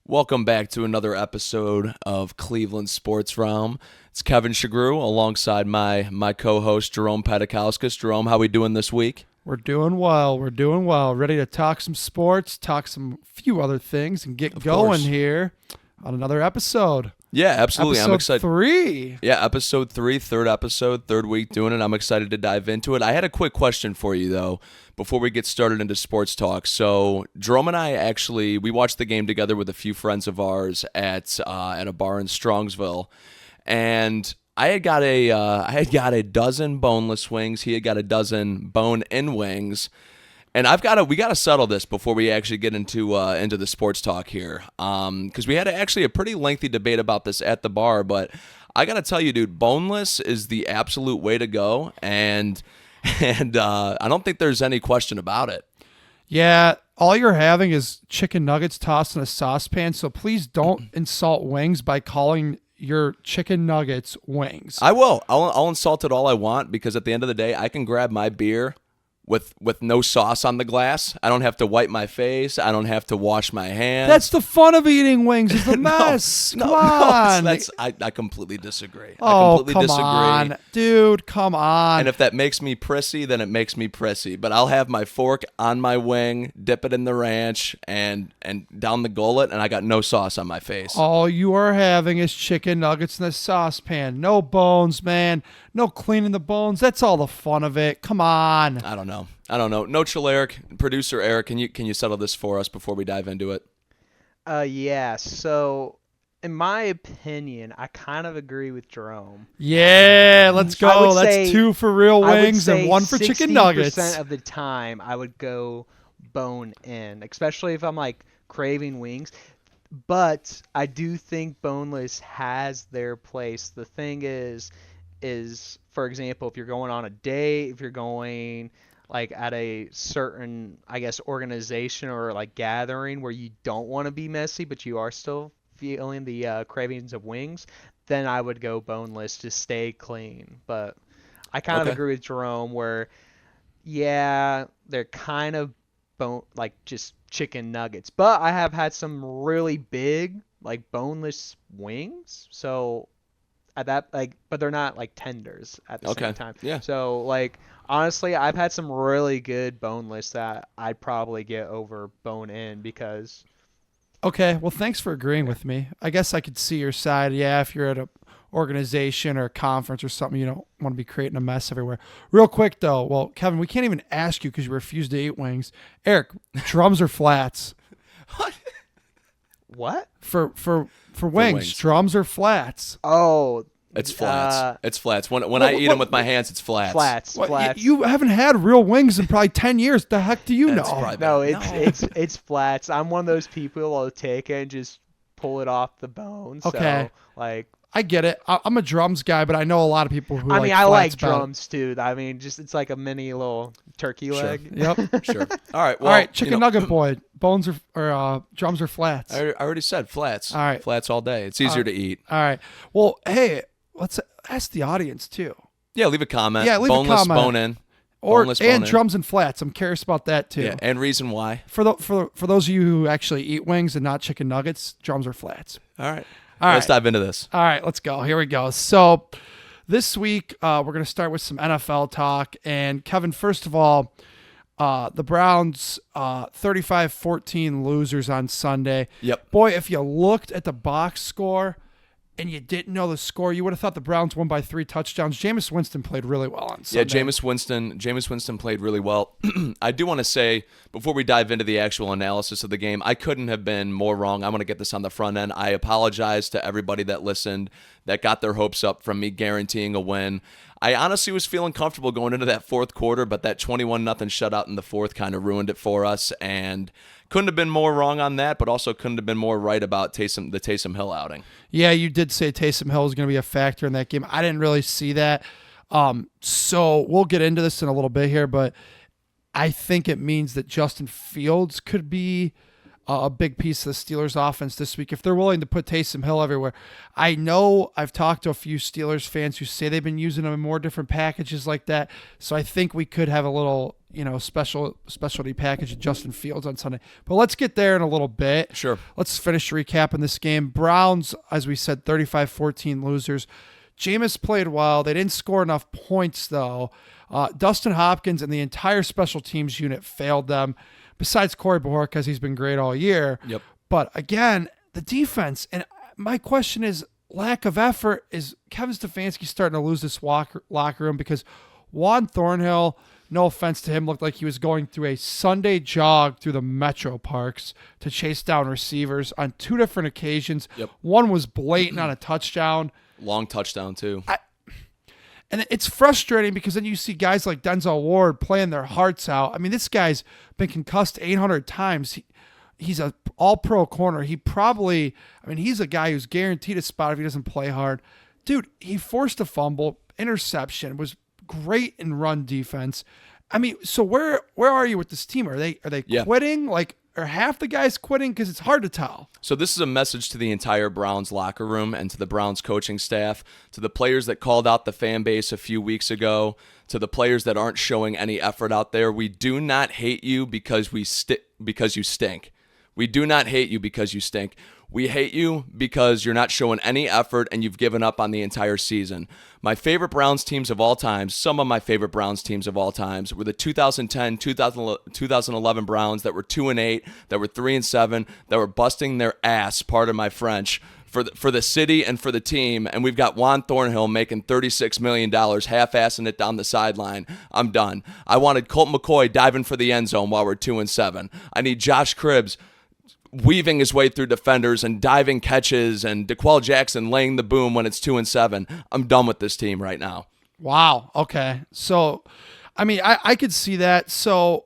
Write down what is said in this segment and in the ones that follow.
Welcome back to another episode of Cleveland Sports Realm. It's Kevin Shagrew alongside my co-host Jerome Pedikauskas. Jerome, how we doing this week? We're doing well. Ready to talk some sports, talk some few other things, and get going here on another episode. Yeah, absolutely. I'm excited. Episode 3. Yeah, episode 3, third episode, third week doing it. I'm excited to dive into it. I had a quick question for you, though, before we get started into sports talk. So Jerome and I we watched the game together with a few friends of ours at a bar in Strongsville, and I had got a dozen boneless wings. He had got a dozen bone-in wings. And we got to settle this before we actually get into the sports talk here, because we had actually a pretty lengthy debate about this at the bar. But I got to tell you, dude, boneless is the absolute way to go, and I don't think there's any question about it. Yeah, all you're having is chicken nuggets tossed in a saucepan. So please don't insult wings by calling your chicken nuggets wings. I will. I'll insult it all I want, because at the end of the day, I can grab my beer with no sauce on the glass. I don't have to wipe my face. I don't have to wash my hands. That's the fun of eating wings, is the mess. Come on. I completely disagree. Oh, come on. Dude, come on. And if that makes me prissy, then it makes me prissy. But I'll have my fork on my wing, dip it in the ranch, and down the gullet, and I got no sauce on my face. All you are having is chicken nuggets in a saucepan. No bones, man. No cleaning the bones. That's all the fun of it. Come on. I don't know. No chill, Eric. Producer Eric, can you settle this for us before we dive into it? Yeah. So, in my opinion, I kind of agree with Jerome. Yeah, let's go. That's 2 for real wings and 1 for chicken nuggets. 60% of the time, I would go bone in, especially if I'm like craving wings. But I do think boneless has their place. The thing is for example, if you're going on a date, if you're going like at a certain, I guess, organization or like gathering where you don't want to be messy, but you are still feeling the cravings of wings, then I would go boneless to stay clean. But I kind of agree with Jerome where, yeah, they're kind of like just chicken nuggets. But I have had some really big like boneless wings, so at that, but they're not like tenders at the same time. Yeah. So like honestly, I've had some really good boneless that I'd probably get over bone in because. Okay, well, thanks for agreeing with me. I guess I could see your side. Yeah, if you're at a organization or a conference or something, you don't want to be creating a mess everywhere. Real quick though, well, Kevin, we can't even ask you because you refuse to eat wings. Eric, drums or flats? What? For wings, drums or flats? Oh, it's flats. It's flats. When I eat them with my hands, it's flats. Flats. You haven't had real wings in probably 10 years. The heck do you know? No, it's flats. I'm one of those people who'll take it and just pull it off the bone. Okay. So, like, I get it. I'm a drums guy, but I know a lot of people who. I like drums too. I mean, just it's like a mini little turkey leg. Yep. Sure. All right. Well, all right. Chicken nugget boy. Bones or drums or flats? I already said flats. All right. Flats all day. It's easier to eat. All right. Well, hey, let's ask the audience too. Yeah, leave a comment. Yeah, leave boneless, a comment. Bone in. Boneless, bone in. Drums and flats. I'm curious about that too. Yeah, and reason why. For those of you who actually eat wings and not chicken nuggets, drums or flats. All right. Let's dive into this. All right, let's go. Here we go. So this week we're going to start with some NFL talk. And Kevin, first of all, the Browns 35-14 losers on Sunday. Yep. Boy, if you looked at the box score and you didn't know the score, you would have thought the Browns won by 3 touchdowns. Jameis Winston played really well on Sunday. Yeah, Jameis Winston played really well. I do want to say, before we dive into the actual analysis of the game, I couldn't have been more wrong. I want to get this on the front end. I apologize to everybody that listened, that got their hopes up from me guaranteeing a win. I honestly was feeling comfortable going into that fourth quarter, but that 21-0 shutout in the fourth kind of ruined it for us, and couldn't have been more wrong on that, but also couldn't have been more right about the Taysom Hill outing. Yeah, you did say Taysom Hill was going to be a factor in that game. I didn't really see that. So we'll get into this in a little bit here, but I think it means that Justin Fields could be a big piece of the Steelers offense this week. If they're willing to put Taysom Hill everywhere, I know I've talked to a few Steelers fans who say they've been using him in more different packages like that. So I think we could have a little, specialty package of Justin Fields on Sunday. But let's get there in a little bit. Sure. Let's finish recapping this game. Browns, as we said, 35-14 losers. Jameis played well. They didn't score enough points, though. Dustin Hopkins and the entire special teams unit failed them, besides Corey Bajorquez, because he's been great all year. Yep. But again, the defense, and my question is lack of effort. Is Kevin Stefanski starting to lose this locker room? Because Juan Thornhill, no offense to him, looked like he was going through a Sunday jog through the metro parks to chase down receivers on 2 different occasions. Yep. One was blatant on a touchdown. Long touchdown, too. And it's frustrating because then you see guys like Denzel Ward playing their hearts out. I mean, this guy's been concussed 800 times. He's an all-pro corner. He's a guy who's guaranteed a spot if he doesn't play hard. Dude, he forced a fumble, interception, was great in run defense. I mean, so where are you with this team? Are they quitting? Are half the guys quitting? Because it's hard to tell. So this is a message to the entire Browns locker room and to the Browns coaching staff, to the players that called out the fan base a few weeks ago, to the players that aren't showing any effort out there. We do not hate you because you stink. We do not hate you because you stink. We hate you because you're not showing any effort and you've given up on the entire season. My favorite Browns teams of all time, some of my favorite Browns teams of all times, were the 2010, 2011 Browns that were 2-8, that were 3-7, that were busting their ass, pardon my French, for the city and for the team. And we've got Juan Thornhill making $36 million, half-assing it down the sideline. I'm done. I wanted Colt McCoy diving for the end zone while we're 2-7. I need Josh Cribbs weaving his way through defenders and diving catches, and DeQuell Jackson laying the boom when it's 2-7. I'm done with this team right now. Wow. Okay. So, I could see that. So,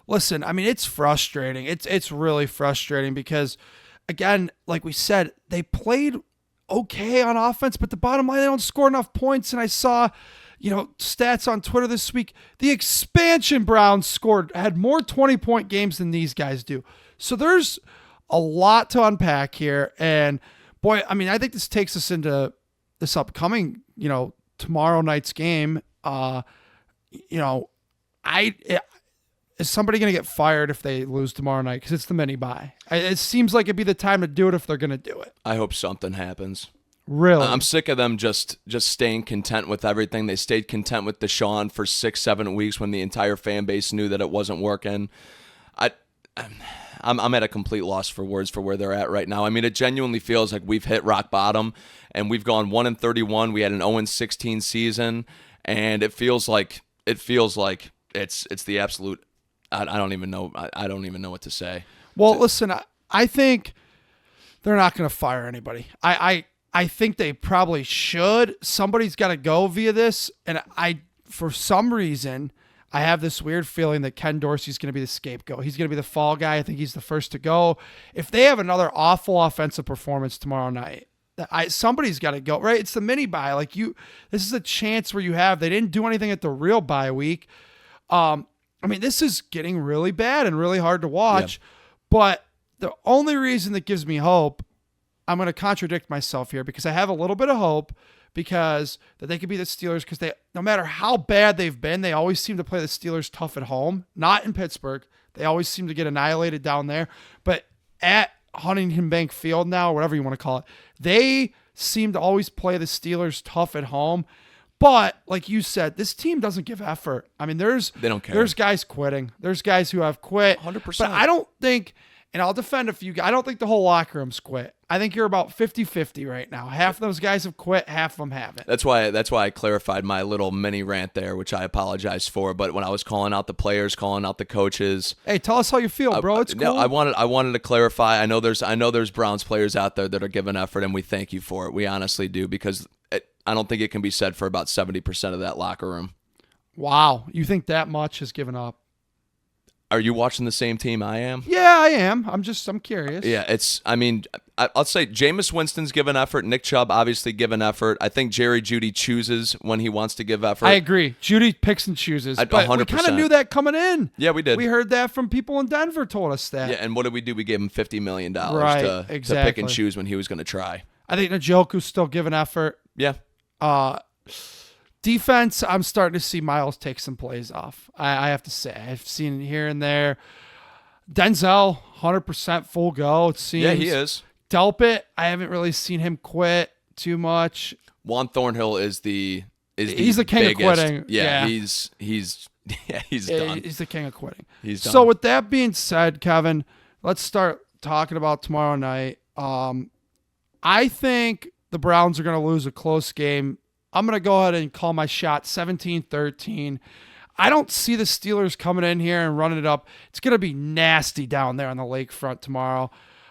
listen, it's frustrating. It's really frustrating because, again, like we said, they played okay on offense, but the bottom line, they don't score enough points. And I saw, stats on Twitter this week. The expansion Browns had more 20-point games than these guys do. So there's a lot to unpack here. And boy, I think this takes us into this upcoming, tomorrow night's game. Is somebody going to get fired if they lose tomorrow night? Because it's the mini bye. It seems like it'd be the time to do it if they're going to do it. I hope something happens. Really? I'm sick of them just staying content with everything. They stayed content with Deshaun for 6-7 weeks when the entire fan base knew that it wasn't working. I'm at a complete loss for words for where they're at right now. It genuinely feels like we've hit rock bottom, and we've gone 1-31. We had an 0-16 season, and it feels like it's the absolute. I don't even know. I don't even know what to say. Well, listen, I think they're not going to fire anybody. I think they probably should. Somebody's got to go via this, and for some reason, I have this weird feeling that Ken Dorsey's going to be the scapegoat. He's going to be the fall guy. I think he's the first to go. If they have another awful offensive performance tomorrow night, somebody's got to go, right? It's the mini bye. This is a chance where they didn't do anything at the real bye week. This is getting really bad and really hard to watch. Yeah. But the only reason that gives me hope, I'm going to contradict myself here because I have a little bit of hope because that they could be the Steelers because no matter how bad they've been, they always seem to play the Steelers tough at home, not in Pittsburgh. They always seem to get annihilated down there. But at Huntington Bank Field now, or whatever you want to call it, they seem to always play the Steelers tough at home. But like you said, this team doesn't give effort. They don't care. There's guys quitting. There's guys who have quit. 100%. But I don't think, and I'll defend a few guys, I don't think the whole locker room's quit. I think you're about 50-50 right now. Half of those guys have quit, half of them haven't. That's why I clarified my little mini rant there, which I apologize for. But when I was calling out the players, calling out the coaches, hey, tell us how you feel, bro. It's cool. No, I wanted to clarify. I know there's Browns players out there that are giving effort, and we thank you for it. We honestly do, because I don't think it can be said for about 70% of that locker room. Wow, you think that much is given up? Are you watching the same team I am? Yeah, I am. I'm curious. Yeah, I'll say Jameis Winston's given effort. Nick Chubb obviously given effort. I think Jerry Jeudy chooses when he wants to give effort. I agree. Judy picks and chooses. But 100%. we kind of knew that coming in. Yeah, we did. We heard that from people in Denver told us that. Yeah, and what did we do? We gave him $50 million Right, to pick exactly. and choose when he was going to try. I think Njoku's still giving effort. Yeah. Defense, I'm starting to see Miles take some plays off. I have to say. I've seen it here and there. Denzel, 100% full go, it seems. Yeah, he is. Delpit, I haven't really seen him quit too much. Juan Thornhill is the He's the king biggest. of quitting. Yeah, Yeah. he's done. He's the king of quitting. He's done. So with that being said, Kevin, let's start talking about tomorrow night. I think the Browns are going to lose a close game. I'm going to go ahead and call my shot 17-13. I don't see the Steelers coming in here and running it up. It's going to be nasty down there on the lakefront tomorrow.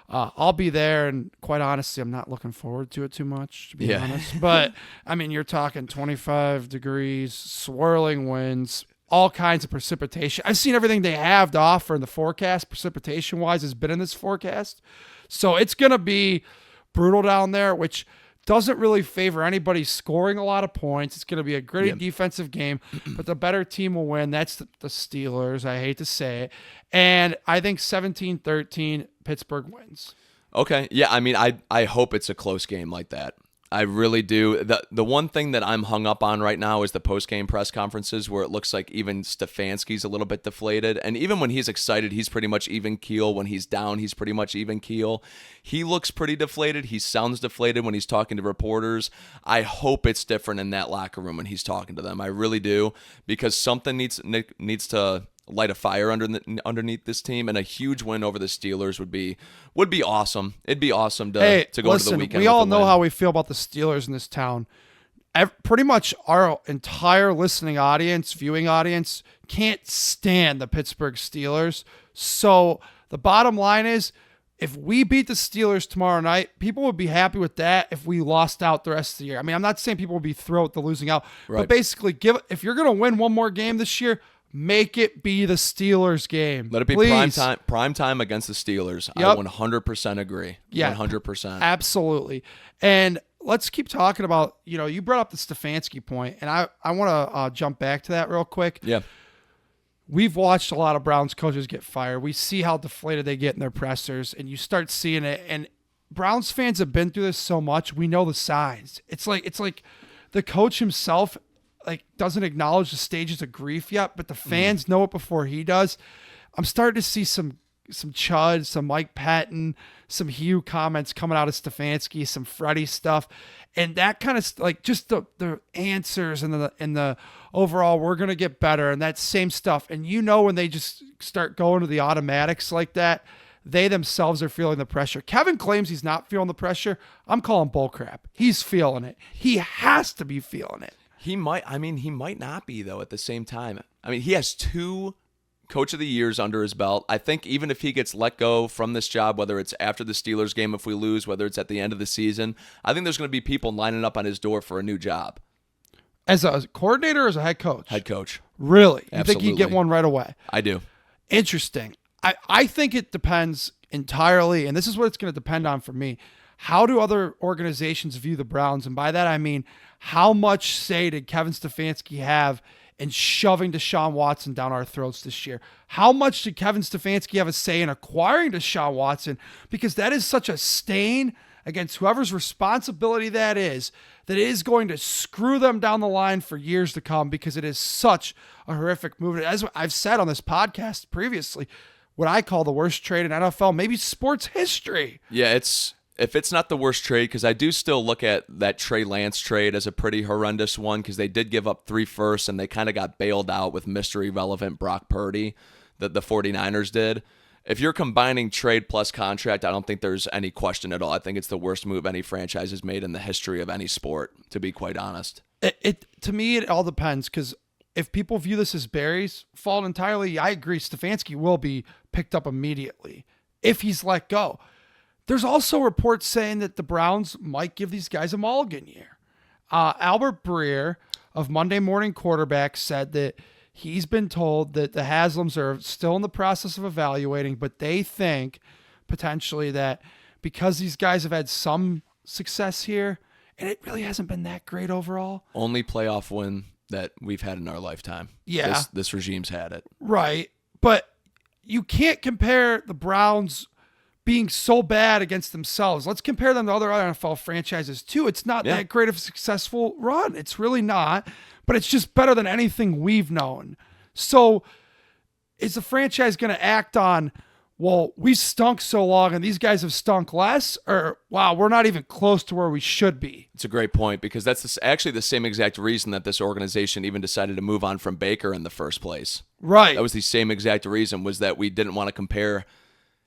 I'll be there, and quite honestly, I'm not looking forward to it too much, to be honest. But, I mean, you're talking 25 degrees, swirling winds, all kinds of precipitation. I've seen everything they have to offer in the forecast, precipitation-wise, has been in this forecast. So it's going to be brutal down there, which doesn't really favor anybody scoring a lot of points. It's going to be a gritty defensive game, but the better team will win. That's the Steelers. I hate to say it. And I think 17-13, Pittsburgh wins. Okay. Yeah, I mean, I hope it's a close game like that. I really do. The one thing that I'm hung up on right now is the post-game press conferences where it looks like even Stefanski's a little bit deflated. And even when he's excited, he's pretty much even keel. When he's down, he's pretty much even keel. He looks pretty deflated. He sounds deflated when he's talking to reporters. I hope it's different in that locker room when he's talking to them. I really do, because something needs to light a fire underneath this team, and a huge win over the Steelers would be awesome. It'd be awesome to go to the weekend. We all with the know win. how we feel about the Steelers in this town. Pretty much our entire listening audience, viewing audience, can't stand the Pittsburgh Steelers. So the bottom line is, if we beat the Steelers tomorrow night, people would be happy with that if we lost out the rest of the year. I mean, I'm not saying people would be thrilled with the losing out, Right. but basically, if you're going to win one more game this year, make it be the Steelers game. Let it be Please. prime time against the Steelers. Yep. I 100% agree. Yeah. 100%. Absolutely. And let's keep talking about, you brought up the Stefanski point, and I want to jump back to that real quick. Yeah. We've watched a lot of Browns coaches get fired. We see how deflated they get in their pressers, and you start seeing it. And Browns fans have been through this so much. We know the signs. It's like the coach himself doesn't acknowledge the stages of grief yet, but the fans know it before he does. I'm starting to see some Chud, some Mike Patton, some Hugh comments coming out of Stefanski, some Freddie stuff, and that kind of just the answers and the overall we're gonna get better and that same stuff. And when they just start going to the automatics like that, they themselves are feeling the pressure. Kevin claims he's not feeling the pressure. I'm calling bullcrap. He's feeling it. He has to be feeling it. He might not be, though, at the same time. I mean, he has 2 Coach of the Years under his belt. I think even if he gets let go from this job, whether it's after the Steelers game if we lose, whether it's at the end of the season, I think there's going to be people lining up on his door for a new job. As a coordinator or as a head coach? Head coach. Really? You Absolutely. think he'd get one right away? I do. Interesting. I think it depends entirely, and this is what it's going to depend on for me. How do other organizations view the Browns? And by that, I mean, how much say did Kevin Stefanski have in shoving Deshaun Watson down our throats this year? How much did Kevin Stefanski have a say in acquiring Deshaun Watson? Because that is such a stain against whoever's responsibility that is going to screw them down the line for years to come, because it is such a horrific move. As I've said on this podcast previously, what I call the worst trade in NFL, maybe sports history. Yeah, if it's not the worst trade, because I do still look at that Trey Lance trade as a pretty horrendous one, because they did give up 3 firsts and they kind of got bailed out with mystery relevant Brock Purdy that the 49ers did. If you're combining trade plus contract, I don't think there's any question at all. I think it's the worst move any franchise has made in the history of any sport, to be quite honest. To me, it all depends, because if people view this as Barry's fault entirely, I agree. Stefanski will be picked up immediately if he's let go. There's also reports saying that the Browns might give these guys a mulligan year. Albert Breer of Monday Morning Quarterback said that he's been told that the Haslams are still in the process of evaluating, but they think potentially that because these guys have had some success here, and it really hasn't been that great overall. Only playoff win that we've had in our lifetime. Yeah. This regime's had it. Right. But you can't compare the Browns being so bad against themselves. Let's compare them to other NFL franchises too. It's not that great of a successful run. It's really not, but it's just better than anything we've known. So is the franchise going to act on, well, we stunk so long and these guys have stunk less, or wow, we're not even close to where we should be? It's a great point, because that's actually the same exact reason that this organization even decided to move on from Baker in the first place. Right. That was the same exact reason, was that we didn't want to compare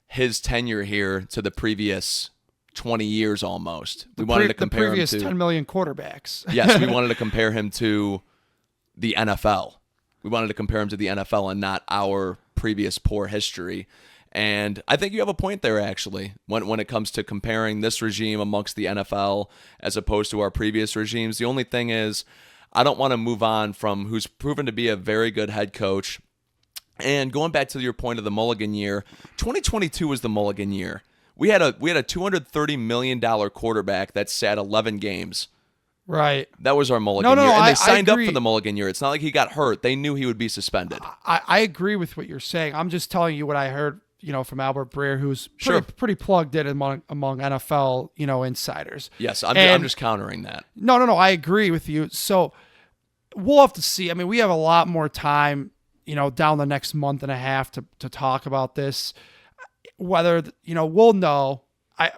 his tenure here to the previous 20 years almost. We wanted to compare the previous him to 10 million quarterbacks. Yes, we wanted to compare him to the NFL. We wanted to compare him to the NFL and not our previous poor history. And I think you have a point there, actually, when it comes to comparing this regime amongst the NFL as opposed to our previous regimes. The only thing is, I don't want to move on from who's proven to be a very good head coach. And going back to your point of the mulligan year, 2022 was the mulligan year. We had a $230 million quarterback that sat 11 games. Right. That was our mulligan No, year. And I they signed up agree. for the mulligan year. It's not like he got hurt. They knew he would be suspended. I agree with what you're saying. I'm just telling you what I heard, from Albert Breer, who's pretty plugged in among NFL, insiders. Yes, I'm just countering that. No, I agree with you. So we'll have to see. I mean, we have a lot more time, down the next month and a half to talk about this. Whether, we'll know.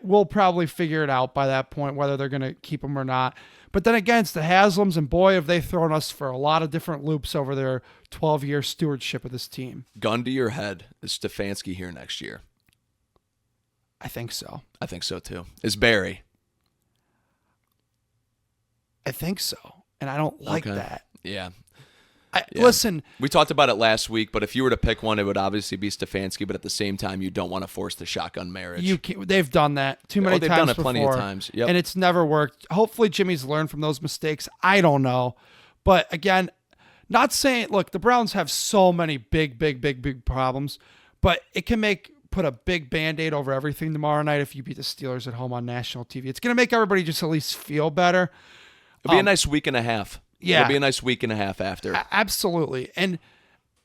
We'll probably figure it out by that point, whether they're going to keep him or not. But then again, it's the Haslams, and boy, have they thrown us for a lot of different loops over their 12-year stewardship of this team. Gun to your head, is Stefanski here next year? I think so. I think so, too. Is Barry? I think so. And I don't like that. Yeah. Listen. We talked about it last week, but if you were to pick one, it would obviously be Stefanski, but at the same time, you don't want to force the shotgun marriage. They've done that too many times before. They've done it plenty of times. Yep. And it's never worked. Hopefully, Jimmy's learned from those mistakes. I don't know. But again, not saying, look, the Browns have so many big problems, but it can put a big Band-Aid over everything tomorrow night if you beat the Steelers at home on national TV. It's going to make everybody just at least feel better. It'll be a nice week and a half. Yeah. It'll be a nice week and a half after. Absolutely. And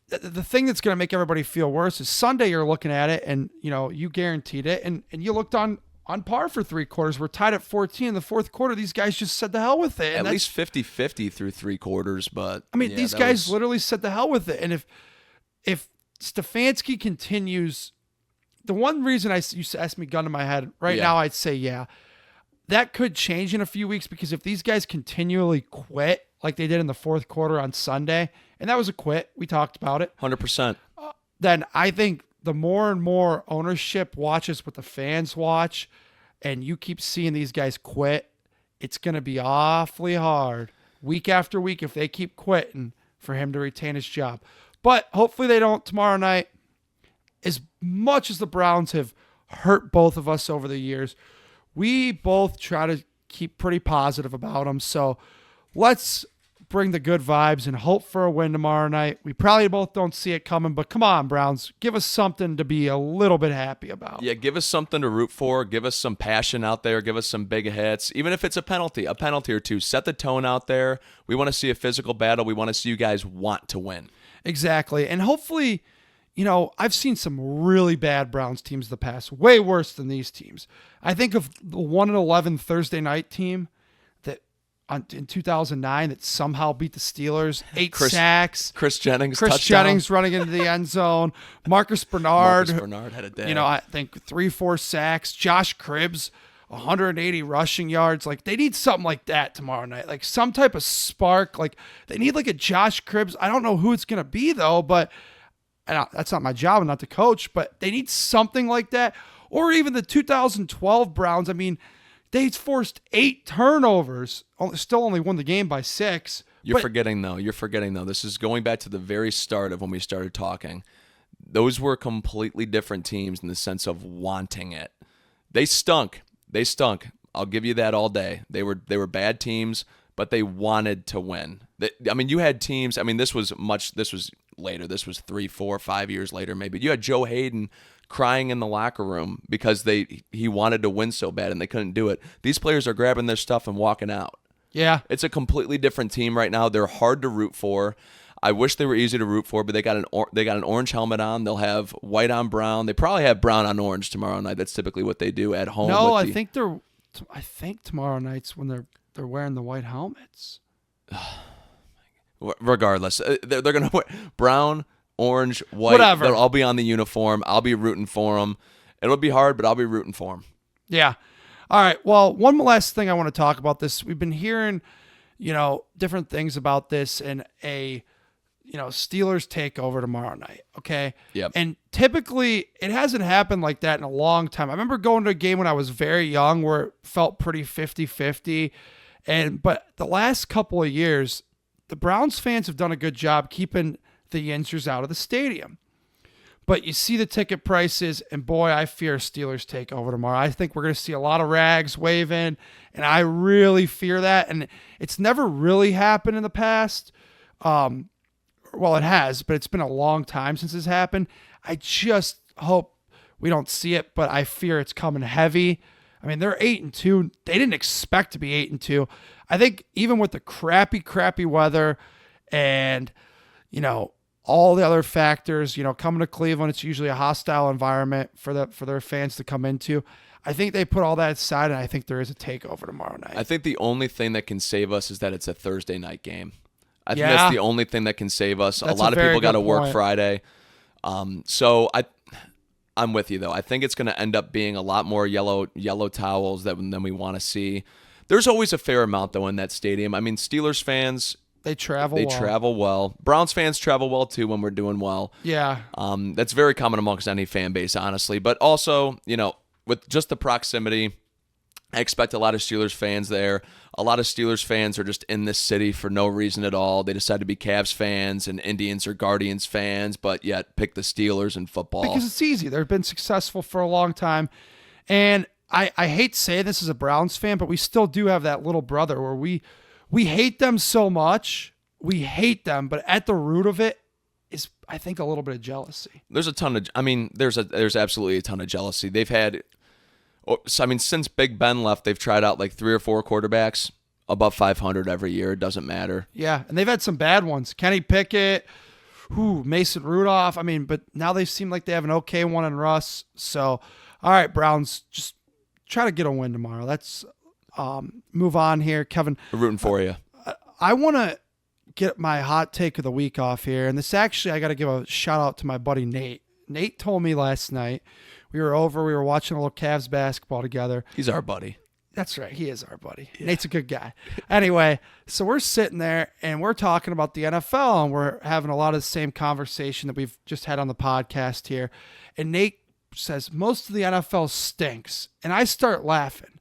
the thing that's going to make everybody feel worse is Sunday you're looking at it and, you guaranteed it. And you looked on par for 3 quarters. We're tied at 14 in the fourth quarter. These guys just said the hell with it. At least 50-50 through 3 quarters. But I mean, these guys literally said the hell with it. And if Stefanski continues, the one reason you asked me gun to my head now, I'd say, yeah, that could change in a few weeks, because if these guys continually quit like they did in the fourth quarter on Sunday, and that was a quit, we talked about it. 100%. Then I think the more and more ownership watches what the fans watch, and you keep seeing these guys quit, it's going to be awfully hard week after week if they keep quitting for him to retain his job. But hopefully they don't tomorrow night. As much as the Browns have hurt both of us over the years, we both try to keep pretty positive about them. So let's bring the good vibes and hope for a win tomorrow night. We probably both don't see it coming, but come on, Browns. Give us something to be a little bit happy about. Yeah, give us something to root for. Give us some passion out there. Give us some big hits. Even if it's a penalty or two. Set the tone out there. We want to see a physical battle. We want to see you guys want to win. Exactly. And hopefully, I've seen some really bad Browns teams in the past, way worse than these teams. I think of the 1-11 Thursday night team that in 2009 that somehow beat the Steelers, 8 sacks. Chris Jennings running into the end zone. Marcus Bernard had a day. I think 3-4 sacks. Josh Cribbs, 180 rushing yards. Like, they need something like that tomorrow night. Like, some type of spark. Like, they need like a Josh Cribbs. I don't know who it's going to be, though, but and that's not my job. I'm not the coach, but they need something like that. Or even the 2012 Browns. I mean, they forced 8 turnovers. Still only won the game by 6. You're forgetting, though. This is going back to the very start of when we started talking. Those were completely different teams in the sense of wanting it. They stunk. I'll give you that all day. They were bad teams, but they wanted to win. I mean, you had teams. I mean, this was later. This was 3, 4, 5 years later, maybe. You had Joe Hayden crying in the locker room because he wanted to win so bad and they couldn't do it. These players are grabbing their stuff and walking out. Yeah. It's a completely different team right now. They're hard to root for. I wish they were easy to root for, but they got an orange helmet on. They'll have white on brown. They probably have brown on orange tomorrow night. That's typically what they do at home. No, I think tomorrow night's when they're wearing the white helmets. Regardless, they're going to wear brown, orange, white. Whatever. They'll all be on the uniform. I'll be rooting for them. It'll be hard, but I'll be rooting for them. Yeah. All right. Well, one last thing I want to talk about this. We've been hearing, different things about this in a, Steelers takeover tomorrow night. Okay. Yep. And typically it hasn't happened like that in a long time. I remember going to a game when I was very young where it felt pretty 50-50. But the last couple of years, the Browns fans have done a good job keeping the Yinzers out of the stadium. But you see the ticket prices, and boy, I fear Steelers takeover tomorrow. I think we're going to see a lot of rags waving, and I really fear that. And it's never really happened in the past. Well, it has, but it's been a long time since it's happened. I just hope we don't see it, but I fear it's coming heavy. I mean, they're 8-2. They didn't expect to be 8-2. I think even with the crappy weather and, all the other factors, coming to Cleveland, it's usually a hostile environment for their fans to come into. I think they put all that aside, and I think there is a takeover tomorrow night. I think the only thing that can save us is that it's a Thursday night game. I think that's the only thing that can save us. That's a lot of people got to work point. Friday. So I'm with you, though. I think it's going to end up being a lot more yellow towels than we want to see. There's always a fair amount, though, in that stadium. I mean, Steelers fans, They travel well. Browns fans travel well, too, when we're doing well. Yeah. That's very common amongst any fan base, honestly. But also, with just the proximity, I expect a lot of Steelers fans there. A lot of Steelers fans are just in this city for no reason at all. They decide to be Cavs fans and Indians or Guardians fans, but yet pick the Steelers in football. Because it's easy. They've been successful for a long time. And I hate saying this as a Browns fan, but we still do have that little brother where we hate them so much. We hate them, but at the root of it is, I think, a little bit of jealousy. There's absolutely a ton of jealousy. They've had, since Big Ben left, they've tried out like 3 or 4 quarterbacks above 500 every year. It doesn't matter. Yeah, and they've had some bad ones. Kenny Pickett, Mason Rudolph. But now they seem like they have an okay one in Russ. So, all right, Browns, just try to get a win tomorrow. Let's move on here. Kevin, We're rooting for you. I want to get my hot take of the week off here. And this actually, I got to give a shout out to my buddy Nate. Nate told me last night, we were watching a little Cavs basketball together. He's our buddy. That's right. He is our buddy. Yeah. Nate's a good guy. Anyway, so we're sitting there and we're talking about the NFL and we're having a lot of the same conversation that we've just had on the podcast here. And Nate says, most of the NFL stinks. And I start laughing,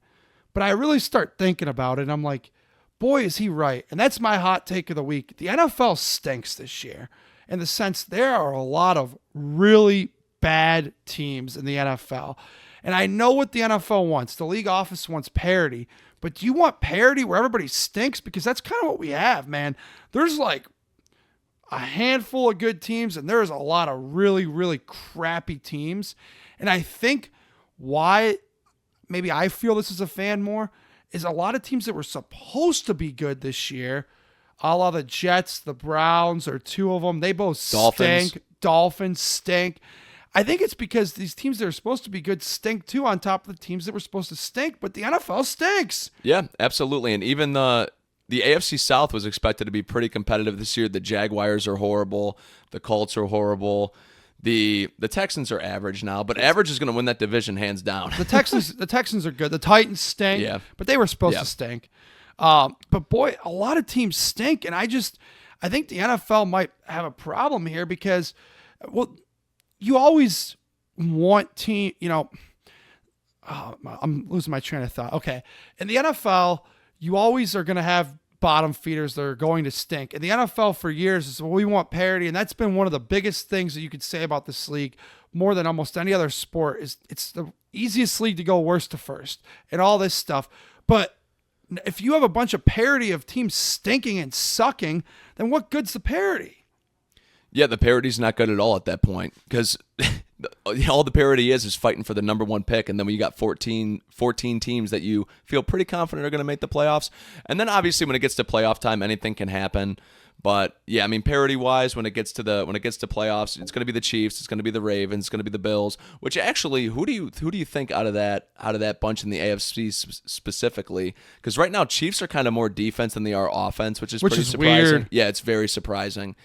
but I really start thinking about it. And I'm like, boy, is he right. And that's my hot take of the week. The NFL stinks this year in the sense there are a lot of really bad teams in the NFL. And I know what the NFL wants. The league office wants parity. But do you want parity where everybody stinks? Because that's kind of what we have, man. There's like a handful of good teams, and there's a lot of really, really crappy teams. And I think why maybe I feel this as a fan more is a lot of teams that were supposed to be good this year, a la the Jets, the Browns, or 2 of them, they both stink. Dolphins stink. I think it's because these teams that are supposed to be good stink too, on top of the teams that were supposed to stink, but the NFL stinks. Yeah, absolutely. And even the AFC South was expected to be pretty competitive this year. The Jaguars are horrible. The Colts are horrible. The Texans are average now, but average is going to win that division hands down. The Texans are good. The Titans stink, but they were supposed to stink. But boy, a lot of teams stink, and I think the NFL might have a problem here because, well, you always want team, I'm losing my train of thought. Okay. In the NFL, you always are going to have bottom feeders that are going to stink. In the NFL for years is, well, we want parity. And that's been one of the biggest things that you could say about this league more than almost any other sport is it's the easiest league to go worst to first and all this stuff. But if you have a bunch of parity of teams stinking and sucking, then what good's the parity? Yeah, the parity's not good at all at that point because all the parity is fighting for the number one pick, and then when you got 14 teams that you feel pretty confident are going to make the playoffs, and then obviously when it gets to playoff time, anything can happen. But yeah, I mean, parity-wise, when it gets to playoffs, it's going to be the Chiefs, it's going to be the Ravens, it's going to be the Bills. Which actually, who do you think out of that bunch in the AFC specifically? Because right now, Chiefs are kind of more defense than they are offense, which is pretty surprising. Weird. Yeah, it's very surprising.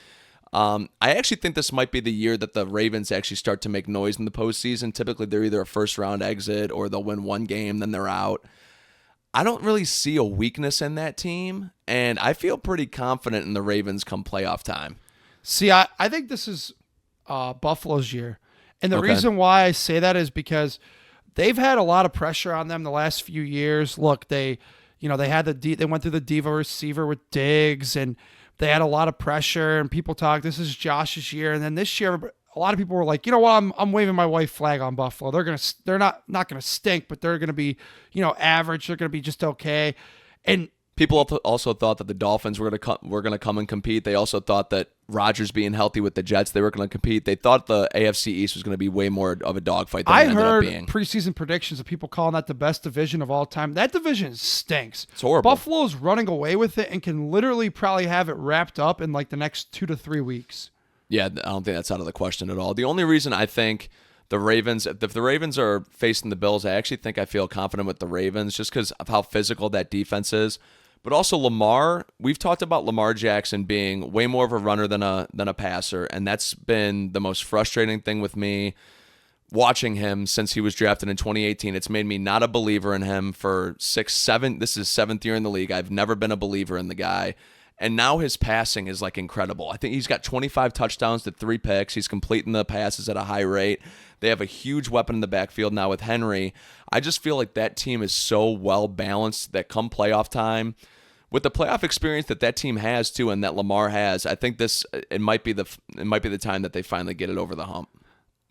I actually think this might be the year that the Ravens actually start to make noise in the postseason. Typically, they're either a first-round exit or they'll win one game, then they're out. I don't really see a weakness in that team, and I feel pretty confident in the Ravens come playoff time. See, I think this is Buffalo's year. And the Okay. reason why I say that is because they've had a lot of pressure on them the last few years. Look, they had they went through the diva receiver with Diggs, and they had a lot of pressure, and people talk, this is Josh's year. And then this year, a lot of people were like, you know what, I'm waving my white flag on Buffalo. They're not gonna stink, but they're gonna be, average. They're gonna be just okay. And People also thought that the Dolphins were going to come and compete. They also thought that Rodgers being healthy with the Jets, they were going to compete. They thought the AFC East was going to be way more of a dogfight than it ended up being. I heard preseason predictions of people calling that the best division of all time. That division stinks. It's horrible. Buffalo's running away with it and can literally probably have it wrapped up in like the next 2 to 3 weeks. Yeah, I don't think that's out of the question at all. The only reason I think the Ravens, if the Ravens are facing the Bills, I actually think I feel confident with the Ravens just because of how physical that defense is. But also Lamar, we've talked about Lamar Jackson being way more of a runner than a passer, and that's been the most frustrating thing with me watching him since he was drafted in 2018. It's made me not a believer in him for 6, 7. This is 7th year in the league. I've never been a believer in the guy. And now his passing is like incredible. I think he's got 25 touchdowns to 3 picks. He's completing the passes at a high rate. They have a huge weapon in the backfield now with Henry. I just feel like that team is so well balanced that come playoff time, with the playoff experience that team has too, and that Lamar has, I think it might be the time that they finally get it over the hump.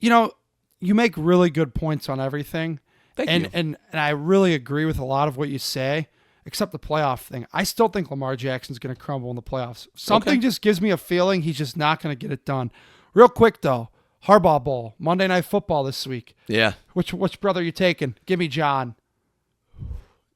You make really good points on everything. Thank you. And I really agree with a lot of what you say, except the playoff thing. I still think Lamar Jackson's going to crumble in the playoffs. Something just gives me a feeling he's just not going to get it done. Real quick, though, Harbaugh Bowl, Monday Night Football this week. Yeah. Which brother are you taking? Give me John.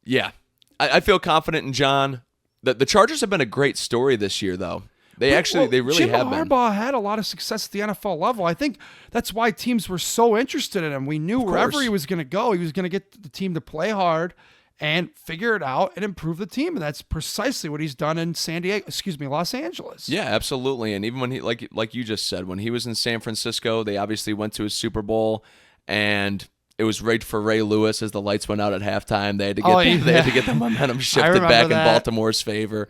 Yeah. I feel confident in John. The Chargers have been a great story this year, though. They really Jim have been. Harbaugh had a lot of success at the NFL level. I think that's why teams were so interested in him. We knew wherever he was going to go, he was going to get the team to play hard and figure it out and improve the team. And that's precisely what he's done in Los Angeles. Yeah, absolutely. And even when he, like you just said, when he was in San Francisco, they obviously went to a Super Bowl, and it was rigged for Ray Lewis as the lights went out at halftime. They had to get the momentum shifted back in Baltimore's favor.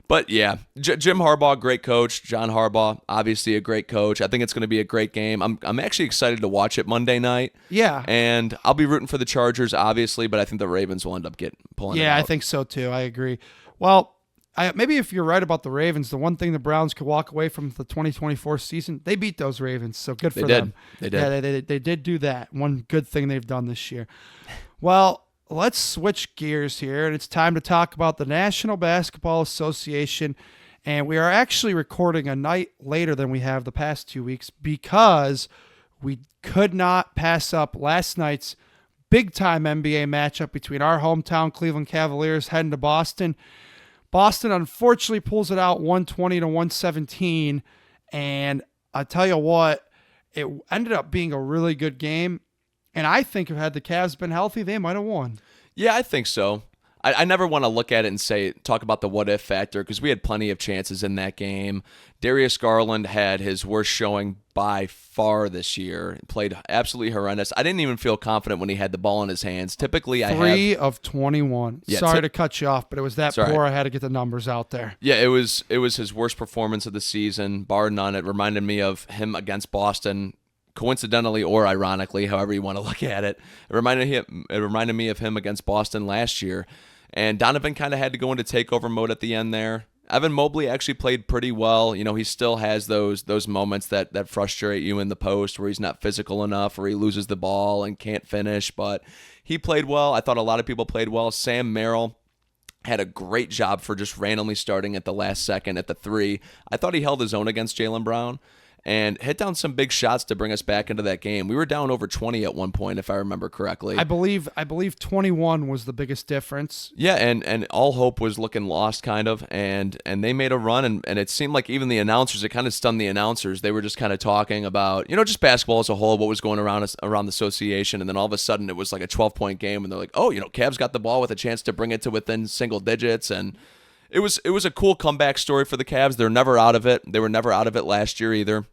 But yeah, Jim Harbaugh, great coach. John Harbaugh, obviously a great coach. I think it's going to be a great game. I'm actually excited to watch it Monday night. Yeah. And I'll be rooting for the Chargers, obviously, but I think the Ravens will end up pulling it out. Yeah, I think so too. I agree. Well, maybe if you're right about the Ravens, the one thing the Browns could walk away from the 2024 season, they beat those Ravens, so good for them. They did. Yeah, they did do that. One good thing they've done this year. Well, let's switch gears here, and it's time to talk about the National Basketball Association. And we are actually recording a night later than we have the past 2 weeks because we could not pass up last night's big-time NBA matchup between our hometown Cleveland Cavaliers heading to Boston. Boston unfortunately pulls it out 120 to 117, and I tell you what, it ended up being a really good game, and I think if had the Cavs been healthy, they might have won. Yeah, I think so. I never want to look at it and talk about the what-if factor because we had plenty of chances in that game. Darius Garland had his worst showing by far this year. Played absolutely horrendous. I didn't even feel confident when he had the ball in his hands. Typically, 3 of 21. Yeah, Sorry to cut you off, but it was that poor. I had to get the numbers out there. Yeah, it was his worst performance of the season, bar none. It reminded me of him against Boston, coincidentally or ironically, however you want to look at it. It reminded me of him against Boston last year. And Donovan kind of had to go into takeover mode at the end there. Evan Mobley actually played pretty well. He still has those moments that frustrate you in the post where he's not physical enough or he loses the ball and can't finish, but he played well. I thought a lot of people played well. Sam Merrill, had a great job for just randomly starting at the last second at the 3. I thought he held his own against Jaylen Brown and hit down some big shots to bring us back into that game. We were down over 20 at one point, if I remember correctly. I believe 21 was the biggest difference. Yeah, and all hope was looking lost, kind of, and they made a run, and it seemed like even the announcers, it kind of stunned the announcers. They were just kind of talking about, just basketball as a whole, what was going around the association, and then all of a sudden it was like a 12-point game, and they're like, oh, Cavs got the ball with a chance to bring it to within single digits, and it was a cool comeback story for the Cavs. They're never out of it. They were never out of it last year either.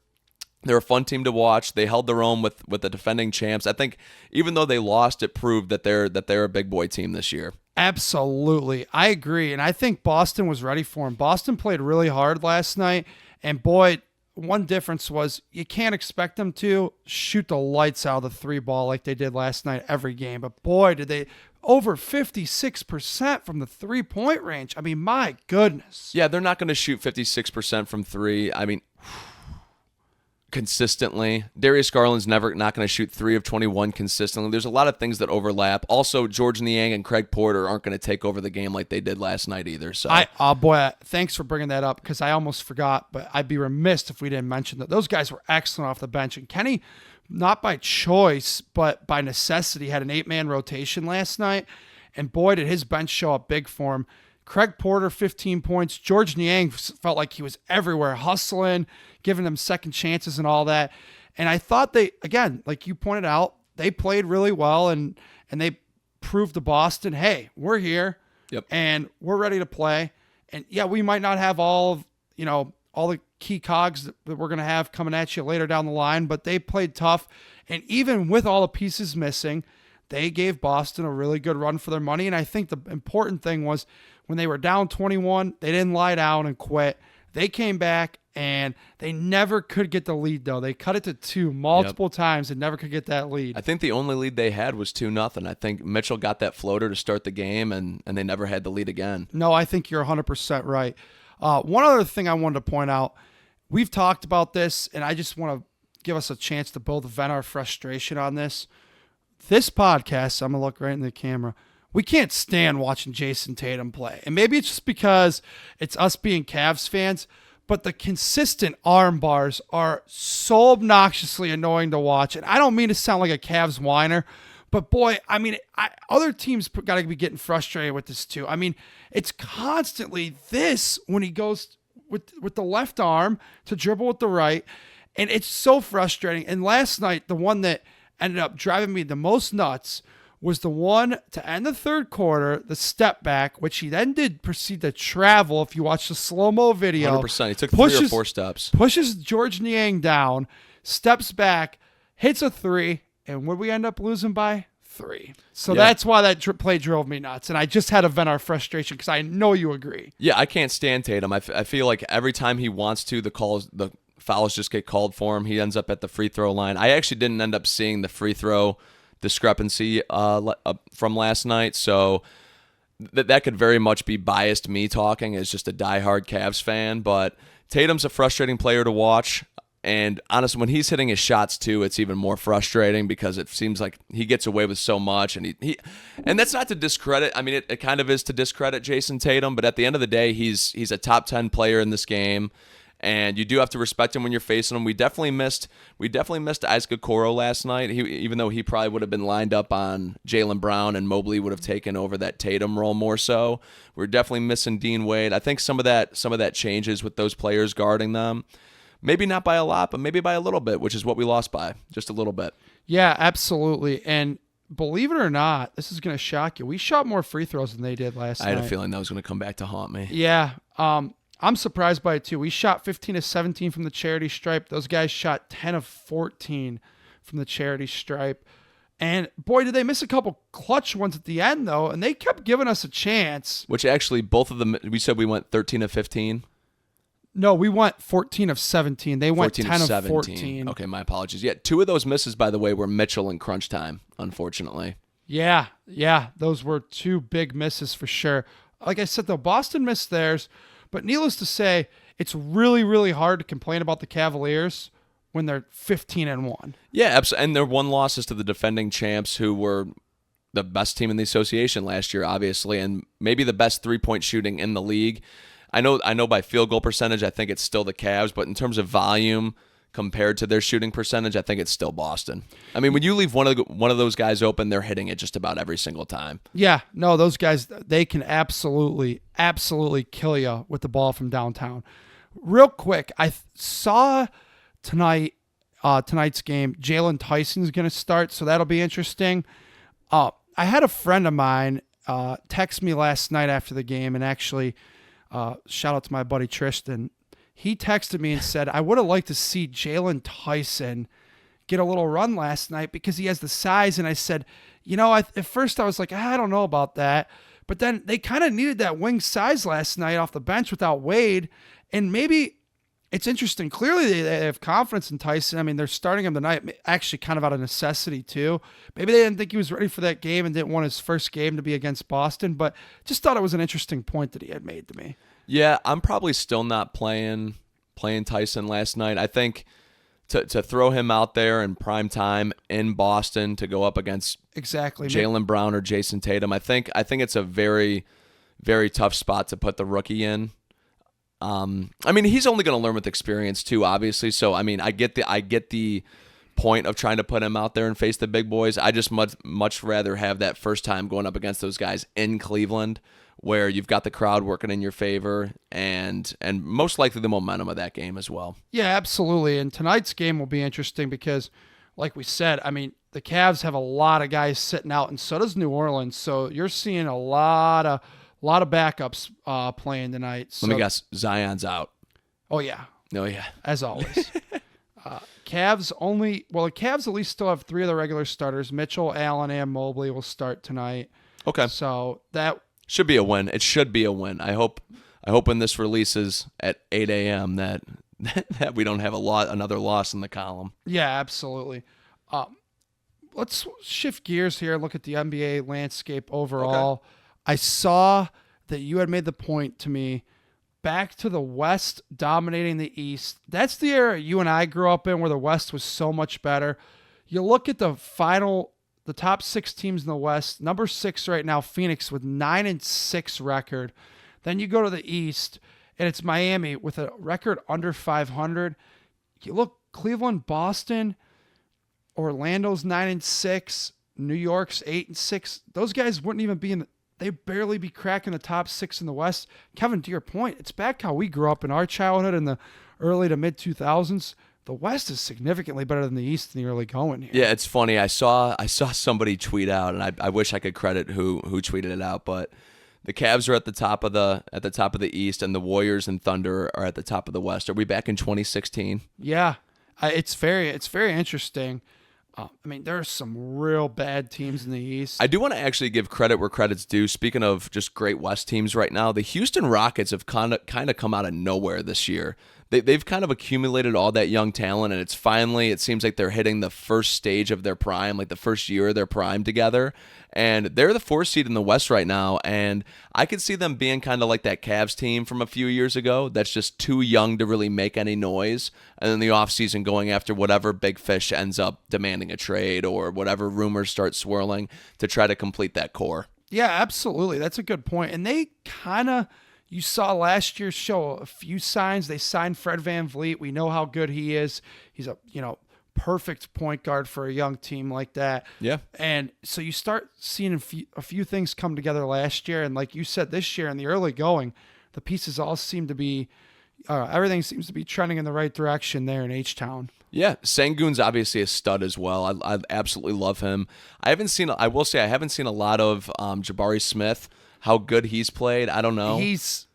They're a fun team to watch. They held their own with the defending champs. I think even though they lost, it proved that they're a big boy team this year. Absolutely. I agree. And I think Boston was ready for him. Boston played really hard last night. And boy, one difference was you can't expect them to shoot the lights out of the 3 ball like they did last night every game. But boy, did they over 56% from the 3-point range. I mean, my goodness. Yeah, they're not going to shoot 56% from 3. I mean, consistently. Darius Garland's not going to shoot 3 of 21 consistently. There's a lot of things that overlap. Also, George Niang and Craig Porter aren't going to take over the game like they did last night either. So, boy, thanks for bringing that up because I almost forgot, but I'd be remiss if we didn't mention that those guys were excellent off the bench. And Kenny, not by choice, but by necessity, had an 8-man rotation last night. And boy, did his bench show up big for him. Craig Porter, 15 points. George Niang felt like he was everywhere, hustling, giving them second chances and all that. And I thought they, again, like you pointed out, they played really well and they proved to Boston, hey, we're here. Yep. And we're ready to play. And yeah, we might not have all the key cogs that we're going to have coming at you later down the line, but they played tough. And even with all the pieces missing, they gave Boston a really good run for their money. And I think the important thing was when they were down 21, they didn't lie down and quit. They came back and they never could get the lead, though. They cut it to 2 multiple times and never could get that lead. I think the only lead they had was 2-0. I think Mitchell got that floater to start the game, and they never had the lead again. No, I think you're 100% right. One other thing I wanted to point out, we've talked about this, and I just want to give us a chance to both vent our frustration on this. This podcast, I'm going to look right in the camera, we can't stand watching Jason Tatum play. And maybe it's just because it's us being Cavs fans, but the consistent arm bars are so obnoxiously annoying to watch. And I don't mean to sound like a Cavs whiner, but boy, I mean, other teams got to be getting frustrated with this too. I mean, it's constantly this when he goes with the left arm to dribble with the right. And it's so frustrating. And last night, the one that ended up driving me the most nuts was the one to end the third quarter, the step back, which he then did proceed to travel. If you watch the slow-mo video, 100%. He took 3 or 4 steps. Pushes George Niang down, steps back, hits a 3, and what we end up losing by? 3. So that's why that play drove me nuts, and I just had to vent our frustration because I know you agree. Yeah, I can't stand Tatum. I feel like every time he wants to, the fouls just get called for him. He ends up at the free throw line. I actually didn't end up seeing the free throw discrepancy from last night, so that could very much be biased me talking as just a diehard Cavs fan, but Tatum's a frustrating player to watch, and honestly, when he's hitting his shots too, it's even more frustrating because it seems like he gets away with so much, and and that's not to discredit, I mean, it kind of is to discredit Jason Tatum, but at the end of the day, he's a top 10 player in this game. And you do have to respect him when you're facing him. We definitely missed Isaac Okoro last night. Even though he probably would have been lined up on Jaylen Brown and Mobley would have taken over that Tatum role more so. We're definitely missing Dean Wade. I think some of that changes with those players guarding them. Maybe not by a lot, but maybe by a little bit, which is what we lost by, just a little bit. Yeah, absolutely. And believe it or not, this is going to shock you. We shot more free throws than they did last night. I had a feeling that was going to come back to haunt me. Yeah. I'm surprised by it too. We shot 15 of 17 from the charity stripe. Those guys shot 10 of 14 from the charity stripe. And boy, did they miss a couple clutch ones at the end though, and they kept giving us a chance. Which actually, both of them, we said we went 13 of 15. No, we went 14 of 17. They went 10 of 14. Okay, my apologies. Yeah, 2 of those misses, by the way, were Mitchell in crunch time, unfortunately. Yeah, those were 2 big misses for sure. Like I said, though, Boston missed theirs. But needless to say, it's really, really hard to complain about the Cavaliers when they're 15-1. Yeah, absolutely. And their one losses to the defending champs who were the best team in the association last year, obviously, and maybe the best 3-point shooting in the league. I know by field goal percentage, I think it's still the Cavs, but in terms of volume compared to their shooting percentage, I think it's still Boston. I mean, when you leave one of those guys open, they're hitting it just about every single time. Yeah, no, those guys, they can absolutely kill you with the ball from downtown. Real quick, I saw tonight's game, Jalen Tyson's going to start, so that'll be interesting. I had a friend of mine text me last night after the game, and actually, shout out to my buddy Tristan. He texted me and said, I would have liked to see Jalen Tyson get a little run last night because he has the size. And I said, at first I was like, I don't know about that. But then they kind of needed that wing size last night off the bench without Wade. And maybe it's interesting. Clearly they have confidence in Tyson. I mean, they're starting him tonight, actually kind of out of necessity too. Maybe they didn't think he was ready for that game and didn't want his first game to be against Boston. But just thought it was an interesting point that he had made to me. Yeah, I'm probably still not playing Tyson last night. I think to throw him out there in prime time in Boston to go up against Jaylen Brown or Jason Tatum, I think it's a very, very tough spot to put the rookie in. I mean, he's only going to learn with experience too, obviously. So I mean, I get the point of trying to put him out there and face the big boys. I just much rather have that first time going up against those guys in Cleveland, where you've got the crowd working in your favor and most likely the momentum of that game as well. Yeah, absolutely. And tonight's game will be interesting because, like we said, I mean, the Cavs have a lot of guys sitting out, and so does New Orleans. So you're seeing a lot of backups playing tonight. So, let me guess, Zion's out. Oh, yeah. Oh, yeah. As always. The Cavs at least still have 3 of the regular starters. Mitchell, Allen, and Mobley will start tonight. Okay. So that should be a win. It should be a win. I hope when this releases at 8 a.m. that we don't have another loss in the column. Yeah, absolutely. Let's shift gears here and look at the NBA landscape overall. Okay. I saw that you had made the point to me, back to the West dominating the East. That's the era you and I grew up in, where the West was so much better. You look at the top 6 teams in the West. Number 6 right now, Phoenix, with 9-6 record. Then you go to the East, and it's Miami with a record under 500. You look, Cleveland, Boston, Orlando's 9-6, New York's 8-6. Those guys wouldn't even be they'd barely be cracking the top 6 in the West. Kevin, to your point, it's back how we grew up in our childhood in the early to mid 2000s. The West is significantly better than the East in the early going here. Yeah, it's funny. I saw somebody tweet out, and I wish I could credit who tweeted it out, but the Cavs are at the top of the East, and the Warriors and Thunder are at the top of the West. Are we back in 2016? Yeah, it's very interesting. I mean, there are some real bad teams in the East. I do want to actually give credit where credit's due. Speaking of just great West teams right now, the Houston Rockets have kind of come out of nowhere this year. They've kind of accumulated all that young talent, and it seems like they're hitting the first stage of their prime, like the first year of their prime together. And they're the 4th seed in the West right now, and I could see them being kind of like that Cavs team from a few years ago that's just too young to really make any noise, and then the offseason going after whatever big fish ends up demanding a trade or whatever rumors start swirling to try to complete that core. Yeah, absolutely. That's a good point. And they kind of... You saw last year show a few signs. They signed Fred VanVleet. We know how good he is. He's a perfect point guard for a young team like that. Yeah. And so you start seeing a few things come together last year. And like you said, this year in the early going, the pieces all seem to be, everything seems to be trending in the right direction there in H-Town. Yeah, Sengun's obviously a stud as well. I absolutely love him. I haven't seen a lot of Jabari Smith. How good he's played, I don't know. He's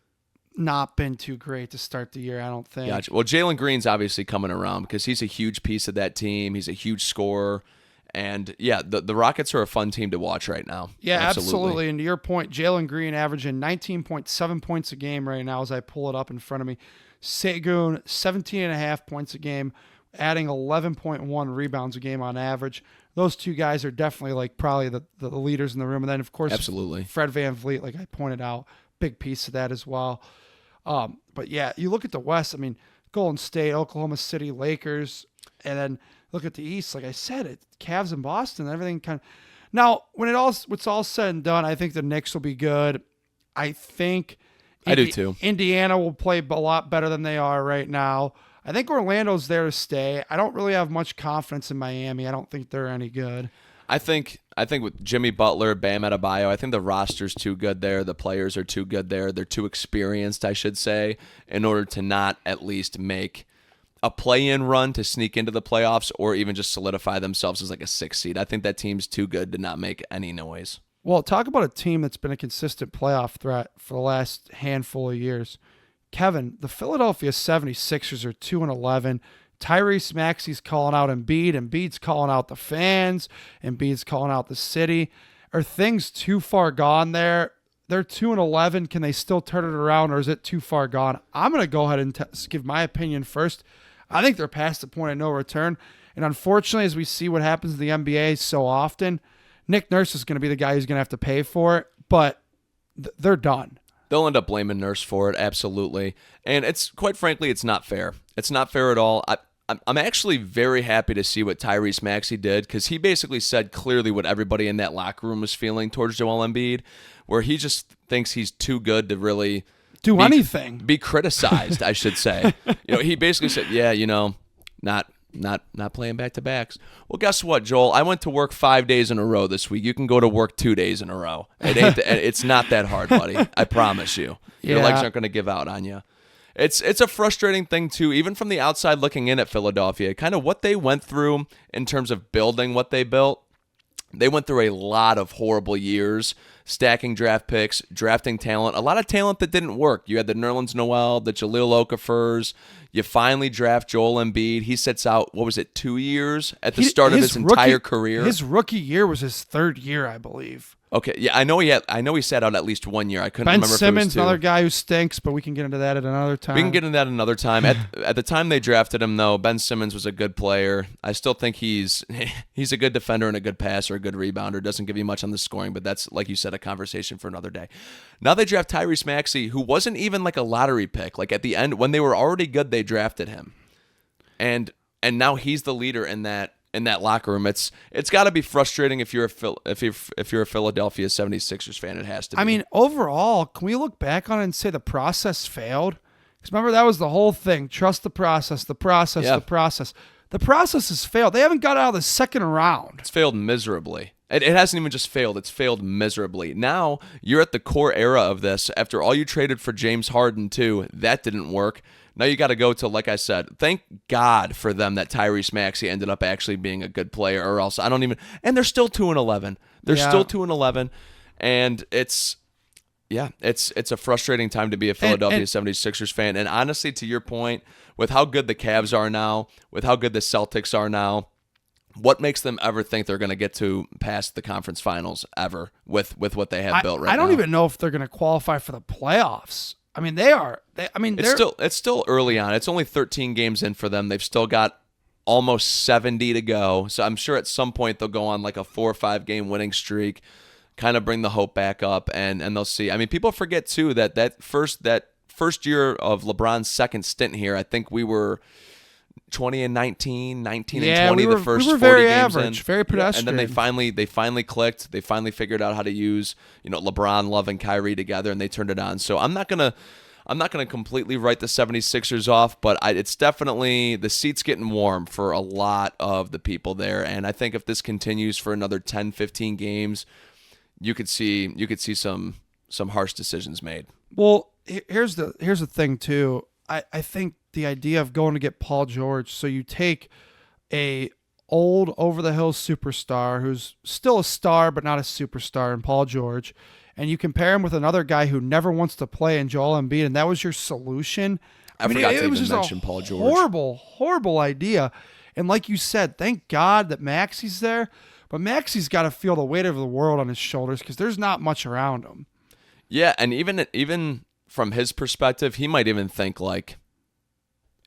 not been too great to start the year, I don't think. Gotcha. Well, Jalen Green's obviously coming around because he's a huge piece of that team. He's a huge scorer. And, yeah, the Rockets are a fun team to watch right now. Yeah, absolutely. And to your point, Jalen Green averaging 19.7 points a game right now as I pull it up in front of me. Sengun, 17.5 points a game, adding 11.1 rebounds a game on average. Those two guys are definitely probably the leaders in the room. And then, of course, absolutely, Fred VanVleet, like I pointed out, big piece of that as well. But, yeah, you look at the West, I mean, Golden State, Oklahoma City, Lakers, and then look at the East. Like I said, it's Cavs and Boston, everything kind of Now, when what's all said and done, I think the Knicks will be good. I think I do too. Indiana will play a lot better than they are right now. I think Orlando's there to stay. I don't really have much confidence in Miami. I don't think they're any good. I think with Jimmy Butler, Bam Adebayo, I think the roster's too good there. The players are too good there. They're too experienced, I should say, in order to not at least make a play-in run to sneak into the playoffs or even just solidify themselves as like a 6 seed. I think that team's too good to not make any noise. Well, talk about a team that's been a consistent playoff threat for the last handful of years. Kevin, the Philadelphia 76ers are 2-11. Tyrese Maxey's calling out Embiid. Embiid's calling out the fans. Embiid's calling out the city. Are things too far gone there? They're 2-11. Can they still turn it around, or is it too far gone? I'm going to go ahead and give my opinion first. I think they're past the point of no return. And unfortunately, as we see what happens in the NBA so often, Nick Nurse is going to be the guy who's going to have to pay for it, but they're done. They'll end up blaming Nurse for it, absolutely. And it's quite frankly, it's not fair. It's not fair at all. I'm actually very happy to see what Tyrese Maxey did, because he basically said clearly what everybody in that locker room was feeling towards Joel Embiid, where he just thinks he's too good to really do anything. Be criticized, I should say. He basically said, yeah, not playing back-to-backs. Well, guess what, Joel? I went to work 5 days in a row this week. You can go to work 2 days in a row. It's not that hard, buddy. I promise you. Your legs aren't going to give out on you. It's a frustrating thing, too, even from the outside looking in at Philadelphia. Kind of what they went through in terms of building what they built. They went through a lot of horrible years, stacking draft picks, drafting talent, a lot of talent that didn't work. You had the Nerlens Noel, the Jahlil Okafers. You finally draft Joel Embiid. He sits out, 2 years at the start of his entire career? His rookie year was his third year, I believe. Okay, yeah, I know he sat out at least 1 year. I couldn't remember Ben Simmons, if it was 2. Another guy who stinks, but we can get into that at another time. We can get into that another time. At the time they drafted him, though, Ben Simmons was a good player. I still think he's a good defender and a good passer, a good rebounder. Doesn't give you much on the scoring, but that's, like you said, a conversation for another day. Now they draft Tyrese Maxey, who wasn't even like a lottery pick. Like at the end, when they were already good, they drafted him, and now he's the leader in that locker room. It's got to be frustrating if you're a Philadelphia 76ers fan. It has to be. I mean, overall, can we look back on it and say the process failed? Because remember, that was the whole thing. Trust the process, the process, the process. The process has failed. They haven't got out of the second round. It's failed miserably. It hasn't even just failed. It's failed miserably. Now, you're at the core era of this. After all you traded for James Harden, too, that didn't work. Now you got to go to, like I said, thank God for them that Tyrese Maxey ended up actually being a good player, or else I don't even. And they're still 2-11. They're still 2-11, and it's a frustrating time to be a Philadelphia 76ers fan. And honestly, to your point, with how good the Cavs are now, with how good the Celtics are now, what makes them ever think they're going to get to past the conference finals ever with what they have built right now? I don't even know if they're going to qualify for the playoffs. I mean, they are. It's still early on. It's only 13 games in for them. They've still got almost 70 to go. So I'm sure at some point they'll go on like a 4 or 5 game winning streak, kind of bring the hope back up, and they'll see. I mean, people forget too that first year of LeBron's second stint here, I think we were 20-19, 19-20 the first 40 games in. we were very average, very pedestrian. And then they finally clicked. They finally figured out how to use, LeBron, Love, and Kyrie together, and they turned it on. So I'm not gonna completely write the 76ers off, but it's definitely, the seat's getting warm for a lot of the people there. And I think if this continues for another 10, 15 games, you could see some harsh decisions made. Well, here's the thing too. I think the idea of going to get Paul George, so you take a old over-the-hill superstar who's still a star but not a superstar in Paul George, and you compare him with another guy who never wants to play in Joel Embiid, and that was your solution. I forgot to even mention Paul George. Horrible idea. And like you said, thank God that Maxey's there, but Maxey's got to feel the weight of the world on his shoulders because there's not much around him. Yeah, and even from his perspective, he might even think like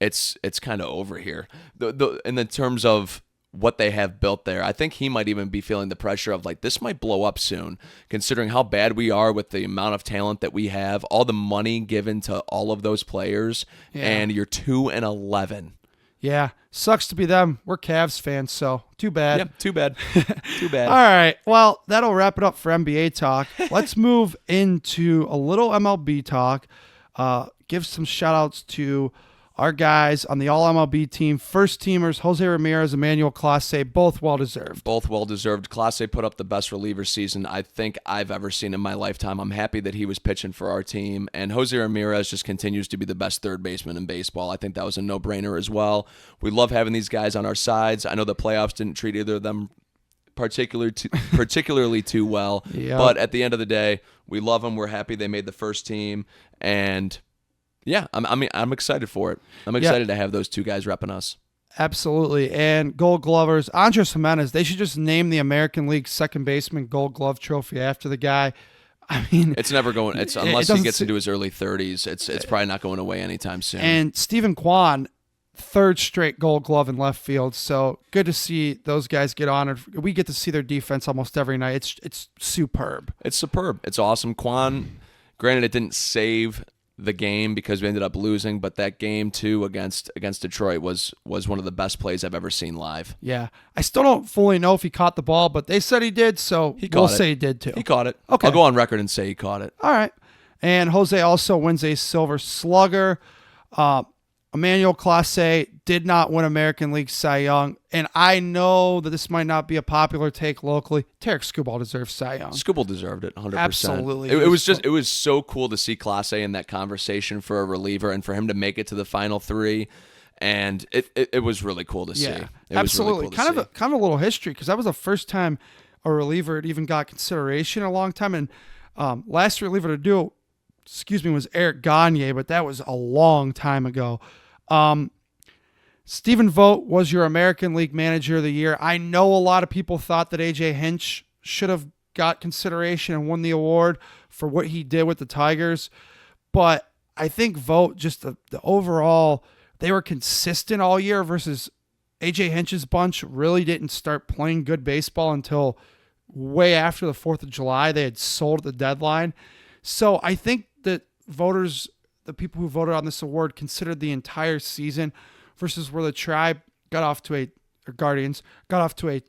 it's kind of over here. In the terms of what they have built there, I think he might even be feeling the pressure of like, this might blow up soon, considering how bad we are with the amount of talent that we have, all the money given to all of those players, and you're 2-11. Yeah, sucks to be them. We're Cavs fans, so too bad. Yep, too bad. Too bad. All right, well, that'll wrap it up for NBA talk. Let's move into a little MLB talk. Give some shout outs to our guys on the All MLB team. First teamers, Jose Ramirez, Emmanuel Clase, both well-deserved. Both well-deserved. Clase put up the best reliever season I think I've ever seen in my lifetime. I'm happy that he was pitching for our team. And Jose Ramirez just continues to be the best third baseman in baseball. I think that was a no-brainer as well. We love having these guys on our sides. I know the playoffs didn't treat either of them particularly too well. Yep. But at the end of the day, we love them. We're happy they made the first team. And yeah, I'm excited for it. I'm excited to have those two guys repping us. Absolutely. And Gold Glovers, Andres Jimenez, they should just name the American League second baseman Gold Glove trophy after the guy. I mean, it's never going. It's unless he gets into his early 30s. It's probably not going away anytime soon. And Stephen Kwan, third straight Gold Glove in left field. So good to see those guys get honored. We get to see their defense almost every night. It's superb. It's superb. It's awesome. Kwan, granted, it didn't save the game because we ended up losing, but that game too against Detroit was one of the best plays I've ever seen live. Yeah, I still don't fully know if he caught the ball, but they said he did, so we'll say he did too. He caught it. Okay, I'll go on record and say he caught it. All right. And Jose also wins a Silver Slugger. Emmanuel Clase did not win American League Cy Young, and I know that this might not be a popular take locally. Tarek Skubal deserves Cy Young. Skubal deserved it 100%. Absolutely. It was so cool to see Clase in that conversation for a reliever and for him to make it to the final three, and it was really cool to see. Yeah, It absolutely. Was really cool to see. Kind of a little history because that was the first time a reliever had even got consideration in a long time, and last reliever to do it, was Eric Gagne, but that was a long time ago. Stephen Vogt was your American League Manager of the Year. I know a lot of people thought that AJ Hinch should have got consideration and won the award for what he did with the Tigers, but I think Vogt, just the overall, they were consistent all year versus AJ Hinch's bunch really didn't start playing good baseball until way after the 4th of July. They had sold at the deadline. So I think that voters, the people who voted on this award, considered the entire season versus where the Tribe Guardians got off to a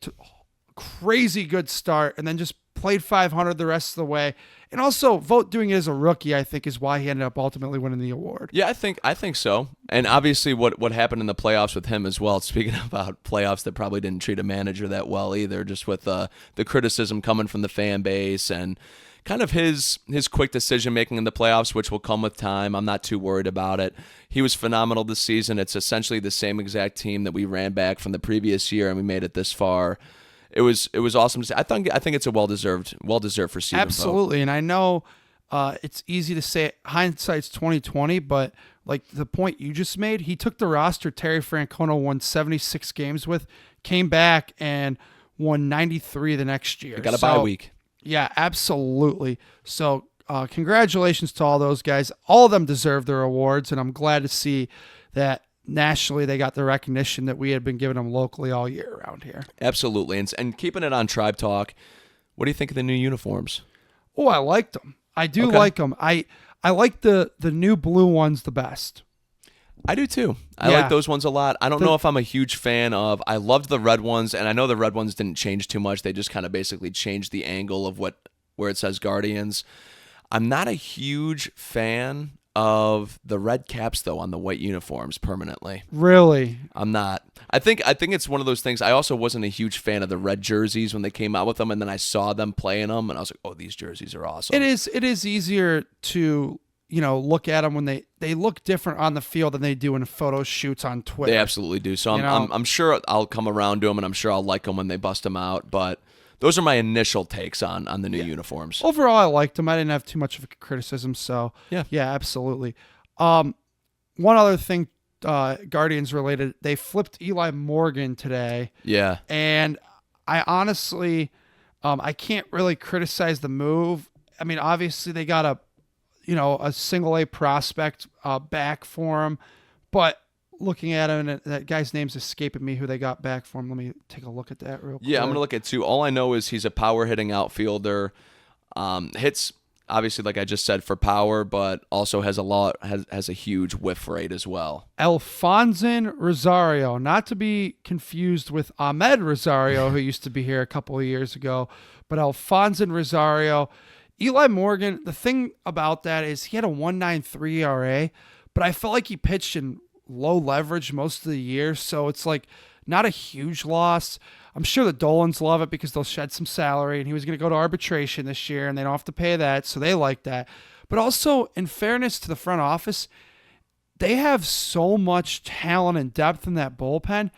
crazy good start and then just played 500 the rest of the way. And also, Vogt doing it as a rookie, I think, is why he ended up ultimately winning the award. Yeah, I think so. And obviously what happened in the playoffs with him as well, speaking about playoffs that probably didn't treat a manager that well either, just with the criticism coming from the fan base and kind of his quick decision-making in the playoffs, which will come with time. I'm not too worried about it. He was phenomenal this season. It's essentially the same exact team that we ran back from the previous year, and we made it this far. It was awesome to see. I think it's a well-deserved for Stephen Absolutely, Vogt. And I know it's easy to say hindsight's 20/20, but like the point you just made, he took the roster Terry Francona won 76 games with, came back and won 93 the next year. Got a bye week. Yeah, absolutely. So congratulations to all those guys. All of them deserve their awards, and I'm glad to see that nationally they got the recognition that we had been giving them locally all year around here. Absolutely. And keeping it on Tribe Talk, what do you think of the new uniforms? Oh, I liked them. I do like them. I like the new blue ones the best. I do too. I like those ones a lot. I don't know if I'm a huge fan of. I loved the red ones, and I know the red ones didn't change too much. They just kind of basically changed the angle of where it says Guardians. I'm not a huge fan of the red caps though on the white uniforms permanently. Really? I'm not. I think it's one of those things. I also wasn't a huge fan of the red jerseys when they came out with them, and then I saw them playing them, and I was like, "Oh, these jerseys are awesome." It is easier to look at them when they look different on the field than they do in photo shoots on Twitter. They absolutely do. So I'm sure I'll come around to them, and I'm sure I'll like them when they bust them out. But those are my initial takes on the new uniforms. Overall, I liked them. I didn't have too much of a criticism. So yeah, absolutely. One other thing, Guardians related, they flipped Eli Morgan today. Yeah, and I honestly, I can't really criticize the move. I mean, obviously they got a single A prospect back for him, but looking at him, and that guy's name's escaping me who they got back for him. Let me take a look at that real quick. Yeah, I'm going to look at two. All I know is he's a power hitting outfielder, hits obviously, like I just said, for power, but also has a huge whiff rate as well. Alfonso Rosario, not to be confused with Ahmed Rosario, who used to be here a couple of years ago, but Alfonso Rosario. Eli Morgan, the thing about that is he had a 1.93 ERA, but I felt like he pitched in low leverage most of the year, so it's like not a huge loss. I'm sure the Dolans love it because they'll shed some salary, and he was going to go to arbitration this year, and they don't have to pay that, so they like that. But also, in fairness to the front office, they have so much talent and depth in that bullpen.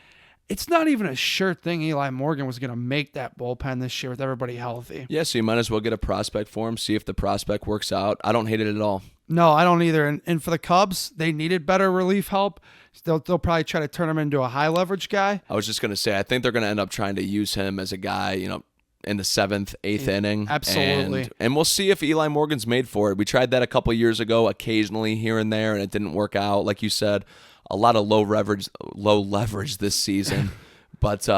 It's not even a sure thing Eli Morgan was going to make that bullpen this year with everybody healthy. Yeah, so you might as well get a prospect for him, see if the prospect works out. I don't hate it at all. No, I don't either. And for the Cubs, they needed better relief help. They'll probably try to turn him into a high leverage guy. I was just going to say, I think they're going to end up trying to use him as a guy, in the 7th, 8th inning. Absolutely. And we'll see if Eli Morgan's made for it. We tried that a couple years ago, occasionally here and there, and it didn't work out. Like you said, a lot of low leverage this season. But,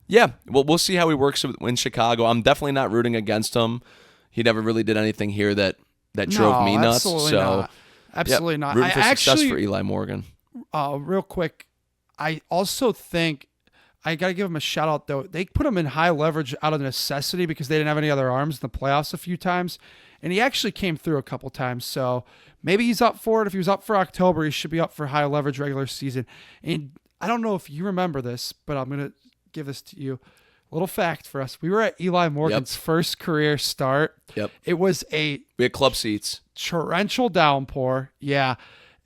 yeah, we'll see how he works in Chicago. I'm definitely not rooting against him. He never really did anything here that drove me nuts. Absolutely so, not. Absolutely not. Rooting for success for Eli Morgan. Real quick, I also think I got to give him a shout out, though. They put him in high leverage out of necessity because they didn't have any other arms in the playoffs a few times. And he actually came through a couple times. So maybe he's up for it. If he was up for October, he should be up for high leverage regular season. And I don't know if you remember this, but I'm going to give this to you. A little fact for us. We were at Eli Morgan's first career start. Yep. It was we had club seats. Torrential downpour. Yeah.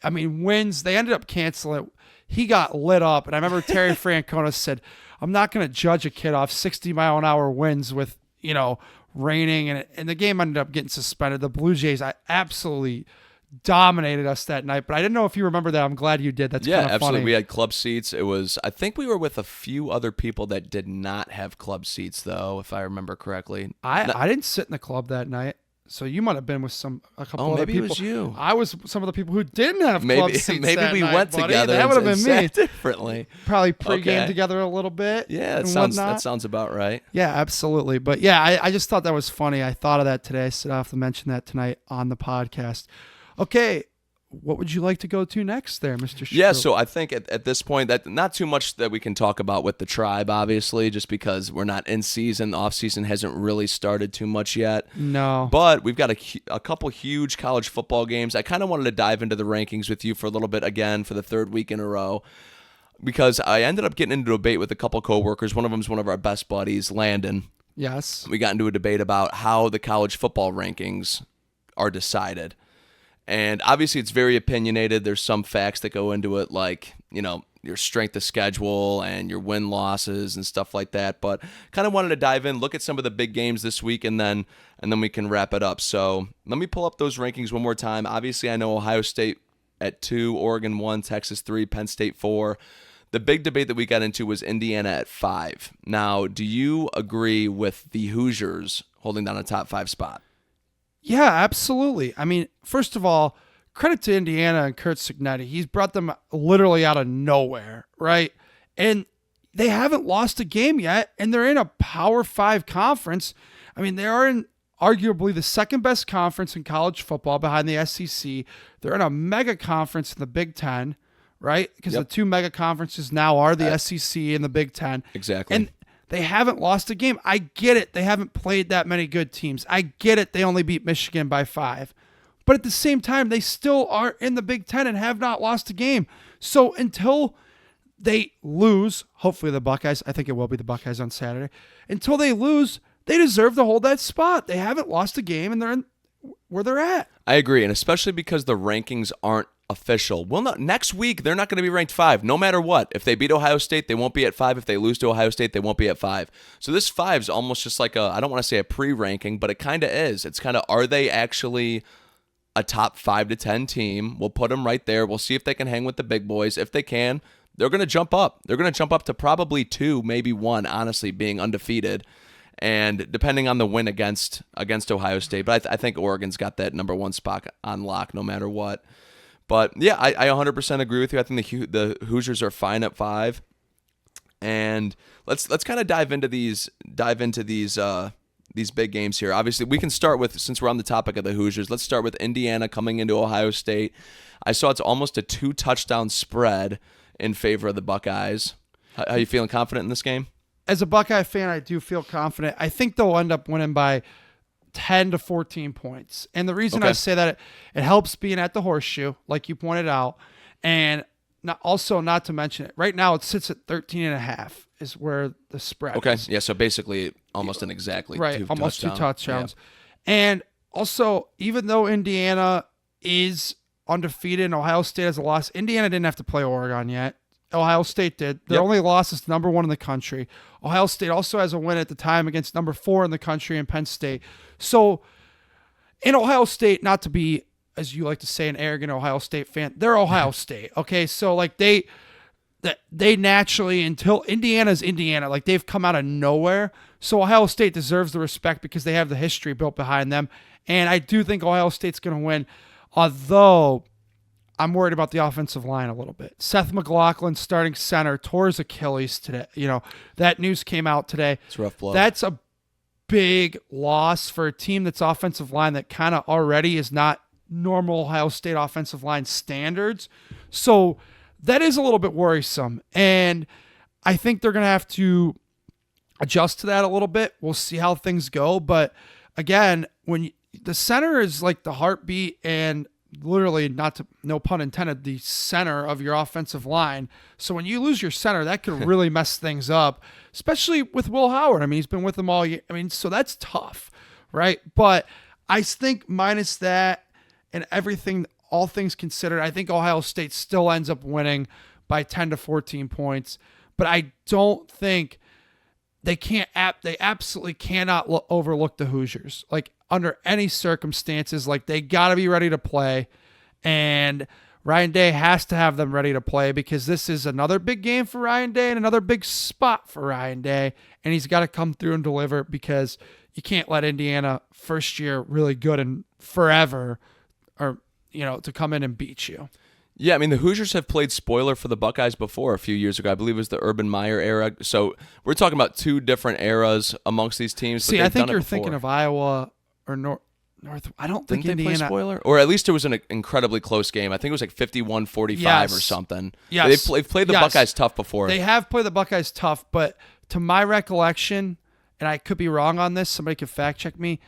I mean, winds. They ended up canceling it. He got lit up. And I remember Terry Francona said, I'm not going to judge a kid off 60-mile-an-hour winds with, raining. And the game ended up getting suspended. The Blue Jays, I absolutely dominated us that night. But I didn't know if you remember that. I'm glad you did. That's kind of absolutely. funny. We had club seats. I think we were with a few other people that did not have club seats, though, if I remember correctly. I didn't sit in the club that night. So you might have been with a couple other people. Maybe it was you. I was some of the people who didn't have club seats. Maybe that we night, went buddy. together. That would have been me. Differently. Probably pregame together a little bit. Yeah, that sounds about right. Yeah, absolutely. But yeah, I just thought that was funny. I thought of that today, so I have to mention that tonight on the podcast. Okay. What would you like to go to next there, Mr. Stroop? Yeah, so I think at this point, that not too much that we can talk about with the Tribe, obviously, just because we're not in season. The offseason hasn't really started too much yet. No. But we've got a couple huge college football games. I kind of wanted to dive into the rankings with you for a little bit again for the third week in a row, because I ended up getting into a debate with a couple coworkers. One of them is one of our best buddies, Landon. Yes. We got into a debate about how the college football rankings are decided. And obviously it's very opinionated. There's some facts that go into it, like, your strength of schedule and your win-losses and stuff like that. But kind of wanted to dive in, look at some of the big games this week, and then we can wrap it up. So let me pull up those rankings one more time. Obviously, I know Ohio State at 2, Oregon 1, Texas 3, Penn State 4. The big debate that we got into was Indiana at 5. Now, do you agree with the Hoosiers holding down a top 5 spot? Yeah, absolutely. I mean, first of all, credit to Indiana and Kurt Cignetti. He's brought them literally out of nowhere, right? And they haven't lost a game yet, and they're in a Power 5 conference. I mean, they are in arguably the second best conference in college football behind the SEC. They're in a mega conference in the Big Ten, right? Because the two mega conferences now are the SEC and the Big Ten. Exactly. And they haven't lost a game. I get it. They haven't played that many good teams. I get it. They only beat Michigan by 5. But at the same time, they still are in the Big Ten and have not lost a game. So until they lose, hopefully the Buckeyes, I think it will be the Buckeyes on Saturday, until they lose, they deserve to hold that spot. They haven't lost a game, and they're in where they're at. I agree, and especially because the rankings aren't official. Well, next week, they're not going to be ranked 5, no matter what. If they beat Ohio State, they won't be at 5. If they lose to Ohio State, they won't be at 5. So this 5 is almost just like I don't want to say a pre-ranking, but it kind of is. It's kind of, are they actually a top 5 to 10 team? We'll put them right there. We'll see if they can hang with the big boys. If they can, they're going to jump up. They're going to jump up to probably 2, maybe 1, honestly, being undefeated. And depending on the win against Ohio State. But I think Oregon's got that number 1 spot on lock no matter what. But yeah, I 100% agree with you. I think the Hoosiers are fine at 5, and let's kind of dive into these these big games here. Obviously, we can start with, since we're on the topic of the Hoosiers, let's start with Indiana coming into Ohio State. I saw it's almost a 2-touchdown spread in favor of the Buckeyes. How you feeling confident in this game? As a Buckeye fan, I do feel confident. I think they'll end up winning by 10 to 14 points. And the reason I say that, it helps being at the Horseshoe, like you pointed out. And not to mention it, right now it sits at 13.5 is where the spread is. Yeah, so basically almost an exactly right, almost touchdown. 2 touchdowns. Yeah. And also, even though Indiana is undefeated and Ohio State has a loss, Indiana didn't have to play Oregon yet. Ohio State did. Their only loss is number 1 in the country. Ohio State also has a win at the time against number 4 in the country in Penn State. So in Ohio State, not to be, as you like to say, an arrogant Ohio State fan, they're Ohio State. Okay, so like they naturally, until Indiana's Indiana, like they've come out of nowhere. So Ohio State deserves the respect because they have the history built behind them. And I do think Ohio State's going to win, although I'm worried about the offensive line a little bit. Seth McLaughlin, starting center, tore his Achilles today. That news came out today. It's a rough blow. That's a big loss for a team that's offensive line that kind of already is not normal Ohio State offensive line standards. So that is a little bit worrisome. And I think they're going to have to adjust to that a little bit. We'll see how things go. But again, the center is like the heartbeat and literally, no pun intended, the center of your offensive line. So when you lose your center, that could really mess things up, especially with Will Howard. I mean, he's been with them all year. I mean, so that's tough, right? But I think minus that and everything, all things considered, I think Ohio State still ends up winning by 10 to 14 points. But I don't think they absolutely cannot overlook the Hoosiers. Like, under any circumstances, like they got to be ready to play, and Ryan Day has to have them ready to play because this is another big game for Ryan Day and another big spot for Ryan Day, and he's got to come through and deliver because you can't let Indiana, first year really good and forever, or to come in and beat you. Yeah, I mean, the Hoosiers have played spoiler for the Buckeyes before a few years ago. I believe it was the Urban Meyer era. So we're talking about 2 different eras amongst these teams. See, I think you're thinking of Iowa or North. I don't think Didn't Indiana. They play spoiler? Or at least it was an incredibly close game. I think it was like 51-45 or something. Yes. They've played the Buckeyes tough before. They have played the Buckeyes tough, but to my recollection, and I could be wrong on this, somebody could fact check me,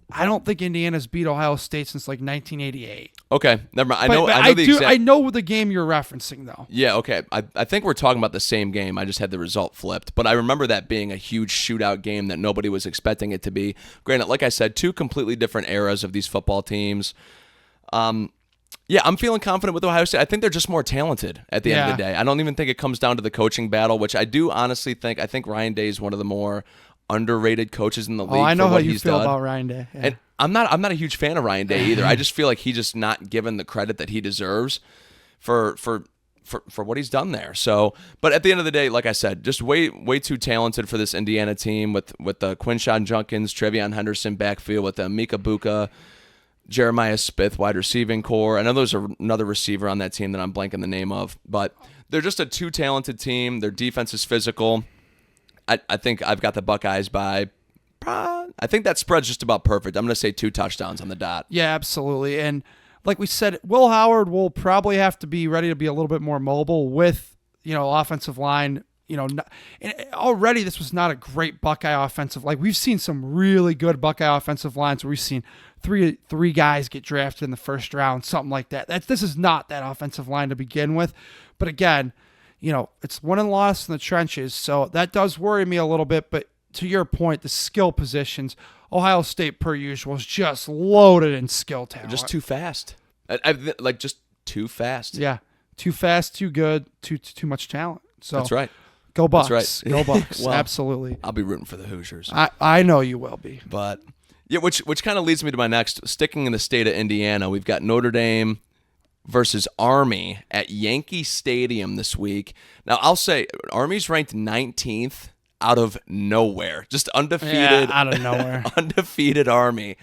I don't think Indiana's beat Ohio State since like 1988. Okay, never mind. I know the game you're referencing though. Yeah, okay. I think we're talking about the same game. I just had the result flipped, but I remember that being a huge shootout game that nobody was expecting it to be. Granted, like I said, 2 completely different eras of these football teams. Yeah, I'm feeling confident with Ohio State. I think they're just more talented at the end of the day. I don't even think it comes down to the coaching battle, which I do honestly think. I think Ryan Day is one of the more underrated coaches in the league. Oh, I know for how what you he's feel done. about Ryan Day. Yeah. And I'm not a huge fan of Ryan Day either. I just feel like he's just not given the credit that he deserves for what he's done there. So, but at the end of the day, like I said, just way too talented for this Indiana team with the Quinshon Junkins, Trevion Henderson backfield with the Mika Buka, Jeremiah Smith wide receiving core. I know there's another receiver on that team that I'm blanking the name of, but they're just a too talented team. Their defense is physical. I think I've got the Buckeyes by, I think that spread's just about perfect. I'm going to say 2 touchdowns on the dot. Yeah, absolutely. And like we said, Will Howard will probably have to be ready to be a little bit more mobile with, offensive line. And already this was not a great Buckeye offensive. Like we've seen some really good Buckeye offensive lines where we've seen three guys get drafted in the first round, something like that. This is not that offensive line to begin with. But again, it's win and loss in the trenches, so that does worry me a little bit. But to your point, the skill positions, Ohio State, per usual, is just loaded in skill talent. Just too fast. Just too fast. Yeah, too fast, too good, too much talent. So that's right. Go Bucks. That's right. Go Bucks. Well, absolutely. I'll be rooting for the Hoosiers. I know you will be. But yeah, which kind of leads me to my next. Sticking in the state of Indiana, we've got Notre Dame versus Army at Yankee Stadium this week. Now, I'll say Army's ranked 19th out of nowhere. Just undefeated. Yeah, out of nowhere. Undefeated Army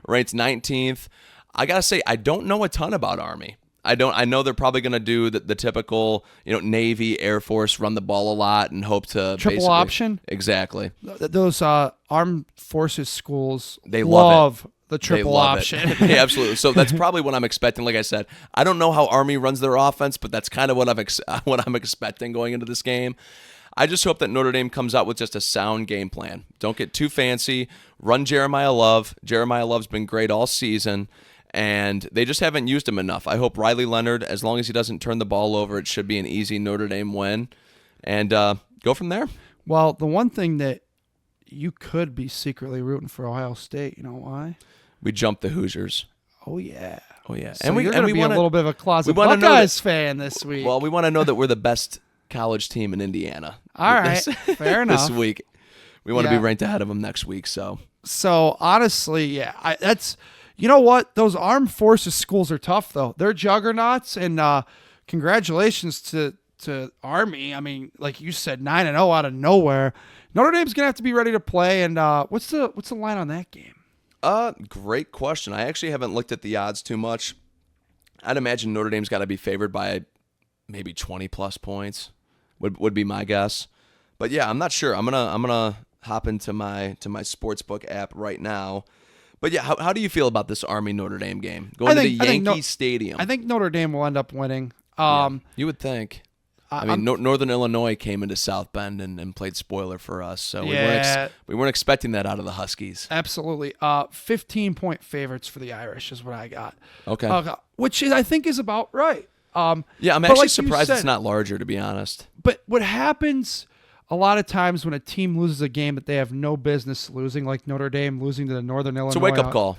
ranked 19th. I got to say, I don't know a ton about Army. I know they're probably going to do the typical, Navy, Air Force, run the ball a lot and hope to Triple option? Exactly. Those armed forces schools They love the They triple love option. it. Yeah, absolutely. So that's probably what I'm expecting. Like I said, I don't know how Army runs their offense, but that's kind of what I'm expecting going into this game. I just hope that Notre Dame comes out with just a sound game plan. Don't get too fancy. Run Jeremiah Love. Jeremiah Love's been great all season, and they just haven't used him enough. I hope Riley Leonard, as long as he doesn't turn the ball over, it should be an easy Notre Dame win, and go from there. Well, the one thing that you could be secretly rooting for Ohio State, you know why? We jumped the Hoosiers. Oh, yeah. Oh, yeah. So you're going to be a little bit of a closet wanna know Buckeyes fan this week. Well, we want to know that we're the best college team in Indiana. All right. Fair enough. This week. We want to be ranked ahead of them next week. So honestly, yeah, that's, you know what? Those armed forces schools are tough, though. They're juggernauts, and congratulations to Army. I mean, like you said, 9-0 out of nowhere. Notre Dame's going to have to be ready to play, and what's the line on that game? Great question. I actually haven't looked at the odds too much. I'd imagine Notre Dame's got to be favored by maybe 20 plus points. Would be my guess. But yeah, I'm not sure. I'm gonna hop into my sportsbook app right now. But yeah, how do you feel about this Army Notre Dame game going to the Yankee Stadium? I think Notre Dame will end up winning. You would think. I mean, Northern Illinois came into South Bend and played spoiler for us, so we weren't expecting that out of the Huskies. Absolutely. 15-point favorites for the Irish is what I got. Okay. Which I think is about right. Yeah, I'm actually surprised it's not larger, to be honest. But what happens a lot of times when a team loses a game that they have no business losing, like Notre Dame losing to the Northern Illinois. It's a wake-up call.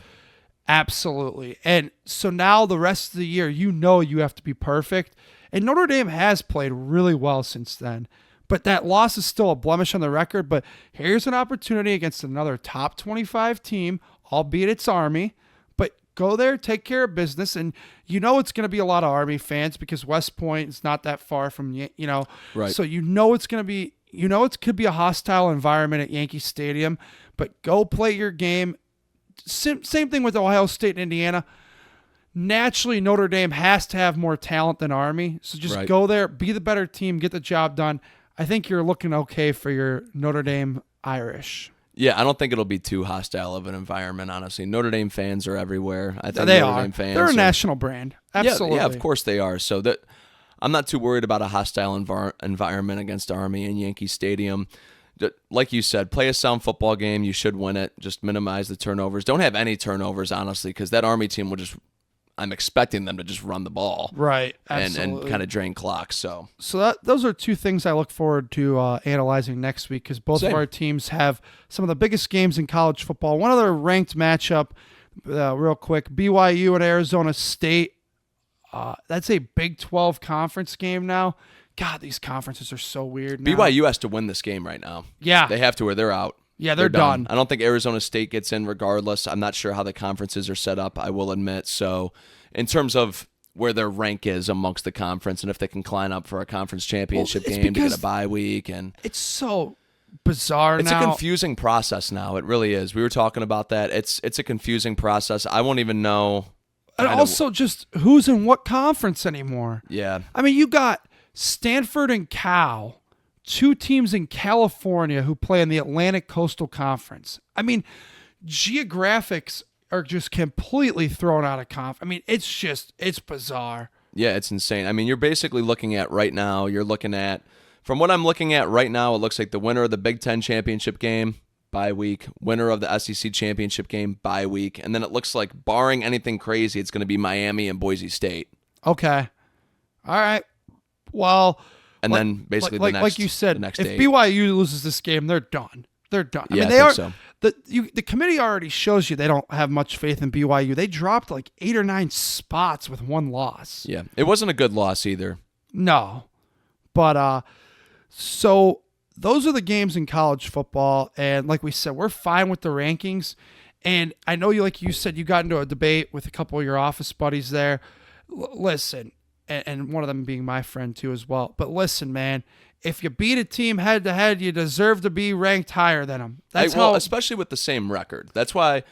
Absolutely. And so now the rest of the year, you have to be perfect. And Notre Dame has played really well since then. But that loss is still a blemish on the record. But here's an opportunity against another top 25 team, albeit it's Army. But go there, take care of business. And it's going to be a lot of Army fans because West Point is not that far from, Right. So it's going to be, it could be a hostile environment at Yankee Stadium. But go play your game. Same thing with Ohio State and Indiana. Naturally, Notre Dame has to have more talent than Army. So just go there, be the better team, get the job done. I think you're looking okay for your Notre Dame Irish. Yeah, I don't think it'll be too hostile of an environment, honestly. Notre Dame fans are everywhere. I think they Notre are. Dame fans They're a national brand. Absolutely. Yeah, of course they are. So that I'm not too worried about a hostile environment against Army in Yankee Stadium. Like you said, play a sound football game. You should win it. Just minimize the turnovers. Don't have any turnovers, honestly, because that Army team will just – I'm expecting them to just run the ball. Right, and kind of drain clocks. So those are two things I look forward to analyzing next week because both of our teams have some of the biggest games in college football. One other ranked matchup, real quick, BYU and Arizona State. That's a Big 12 conference game now. God, these conferences are so weird now. BYU has to win this game right now. Yeah. They have to or they're out. Yeah, they're done. I don't think Arizona State gets in regardless. I'm not sure how the conferences are set up, I will admit. So in terms of where their rank is amongst the conference and if they can climb up for a conference championship game to get a bye week. And it's so bizarre it's now. It's a confusing process now. It really is. We were talking about that. It's a confusing process. I won't even know. And also just who's in what conference anymore. Yeah. I mean, you got Stanford and Cal, two teams in California who play in the Atlantic Coastal Conference. I mean, geographics are just completely thrown out of conference. I mean, it's bizarre. Yeah, it's insane. I mean, you're basically looking at right now, from what I'm looking at right now, it looks like the winner of the Big Ten championship game, bye week, winner of the SEC championship game, bye week, and then it looks like, barring anything crazy, it's going to be Miami and Boise State. Okay. All right. Well... And then basically like you said, if BYU loses this game, they're done. They're done. Yeah, I mean, think so. The committee already shows you they don't have much faith in BYU. They dropped like 8 or 9 spots with one loss. Yeah, it wasn't a good loss either. No, but so those are the games in college football, and like we said, we're fine with the rankings. And I know like you said, you got into a debate with a couple of your office buddies there. Listen. And one of them being my friend too as well. But listen, man, if you beat a team head to head, you deserve to be ranked higher than them. Especially with the same record. That's why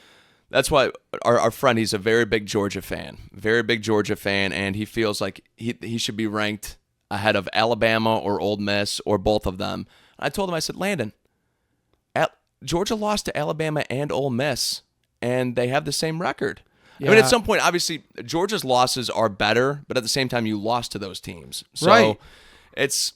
That's why our friend, he's a very big Georgia fan, and he feels like he should be ranked ahead of Alabama or Ole Miss or both of them. I told him, I said, Landon, Georgia lost to Alabama and Ole Miss, and they have the same record. Yeah. I mean, at some point, obviously, Georgia's losses are better, but at the same time, you lost to those teams. So Right. it's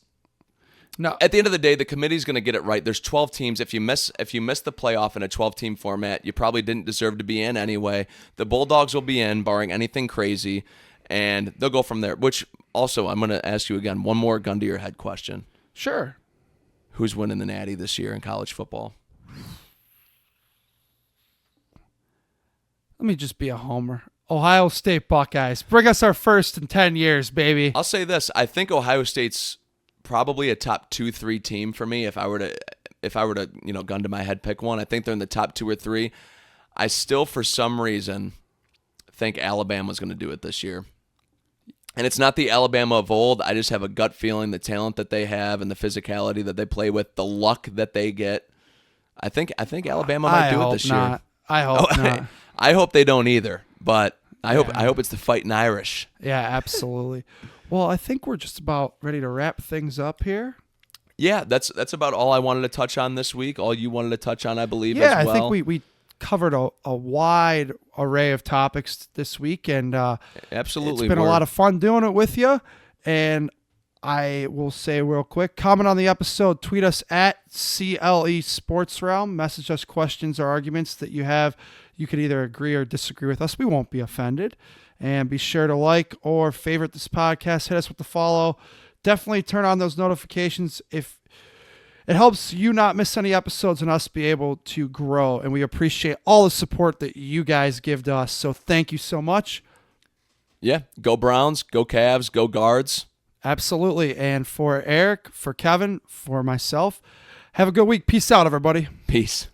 No. at the end of the day, the committee's going to get it right. There's 12 teams. If you miss the playoff in a 12-team format, you probably didn't deserve to be in anyway. The Bulldogs will be in, barring anything crazy, and they'll go from there. Which also, I'm going to ask you again one more gun to your head question: Sure. who's winning the Natty this year in college football? Let me just be a homer. Ohio State Buckeyes. Bring us our first in 10 years, baby. I'll say this: I think Ohio State's probably a top 2-3 team for me. If I were to gun to my head pick one, I think they're in the top 2 or 3. I still, for some reason, think Alabama's going to do it this year. And it's not the Alabama of old. I just have a gut feeling the talent that they have and the physicality that they play with, the luck that they get. I think Alabama might do it this year. I hope not. I hope they don't either, but I hope it's the Fighting Irish. Yeah, absolutely. Well, I think we're just about ready to wrap things up here. Yeah, that's about all I wanted to touch on this week. All you wanted to touch on, I believe, Yeah, as well. I think we covered a wide array of topics this week, and Absolutely. it's been a lot of fun doing it with you. And I will say real quick, comment on the episode, tweet us at CLE Sports Realm, message us questions or arguments that you have. You could either agree or disagree with us. We won't be offended. And be sure to like or favorite this podcast. Hit us with the follow. Definitely turn on those notifications if it helps you not miss any episodes and us be able to grow. And we appreciate all the support that you guys give to us. So thank you so much. Yeah, go Browns, go Cavs, go Guards. Absolutely. And for Eric, for Kevin, for myself, have a good week. Peace out, everybody. Peace.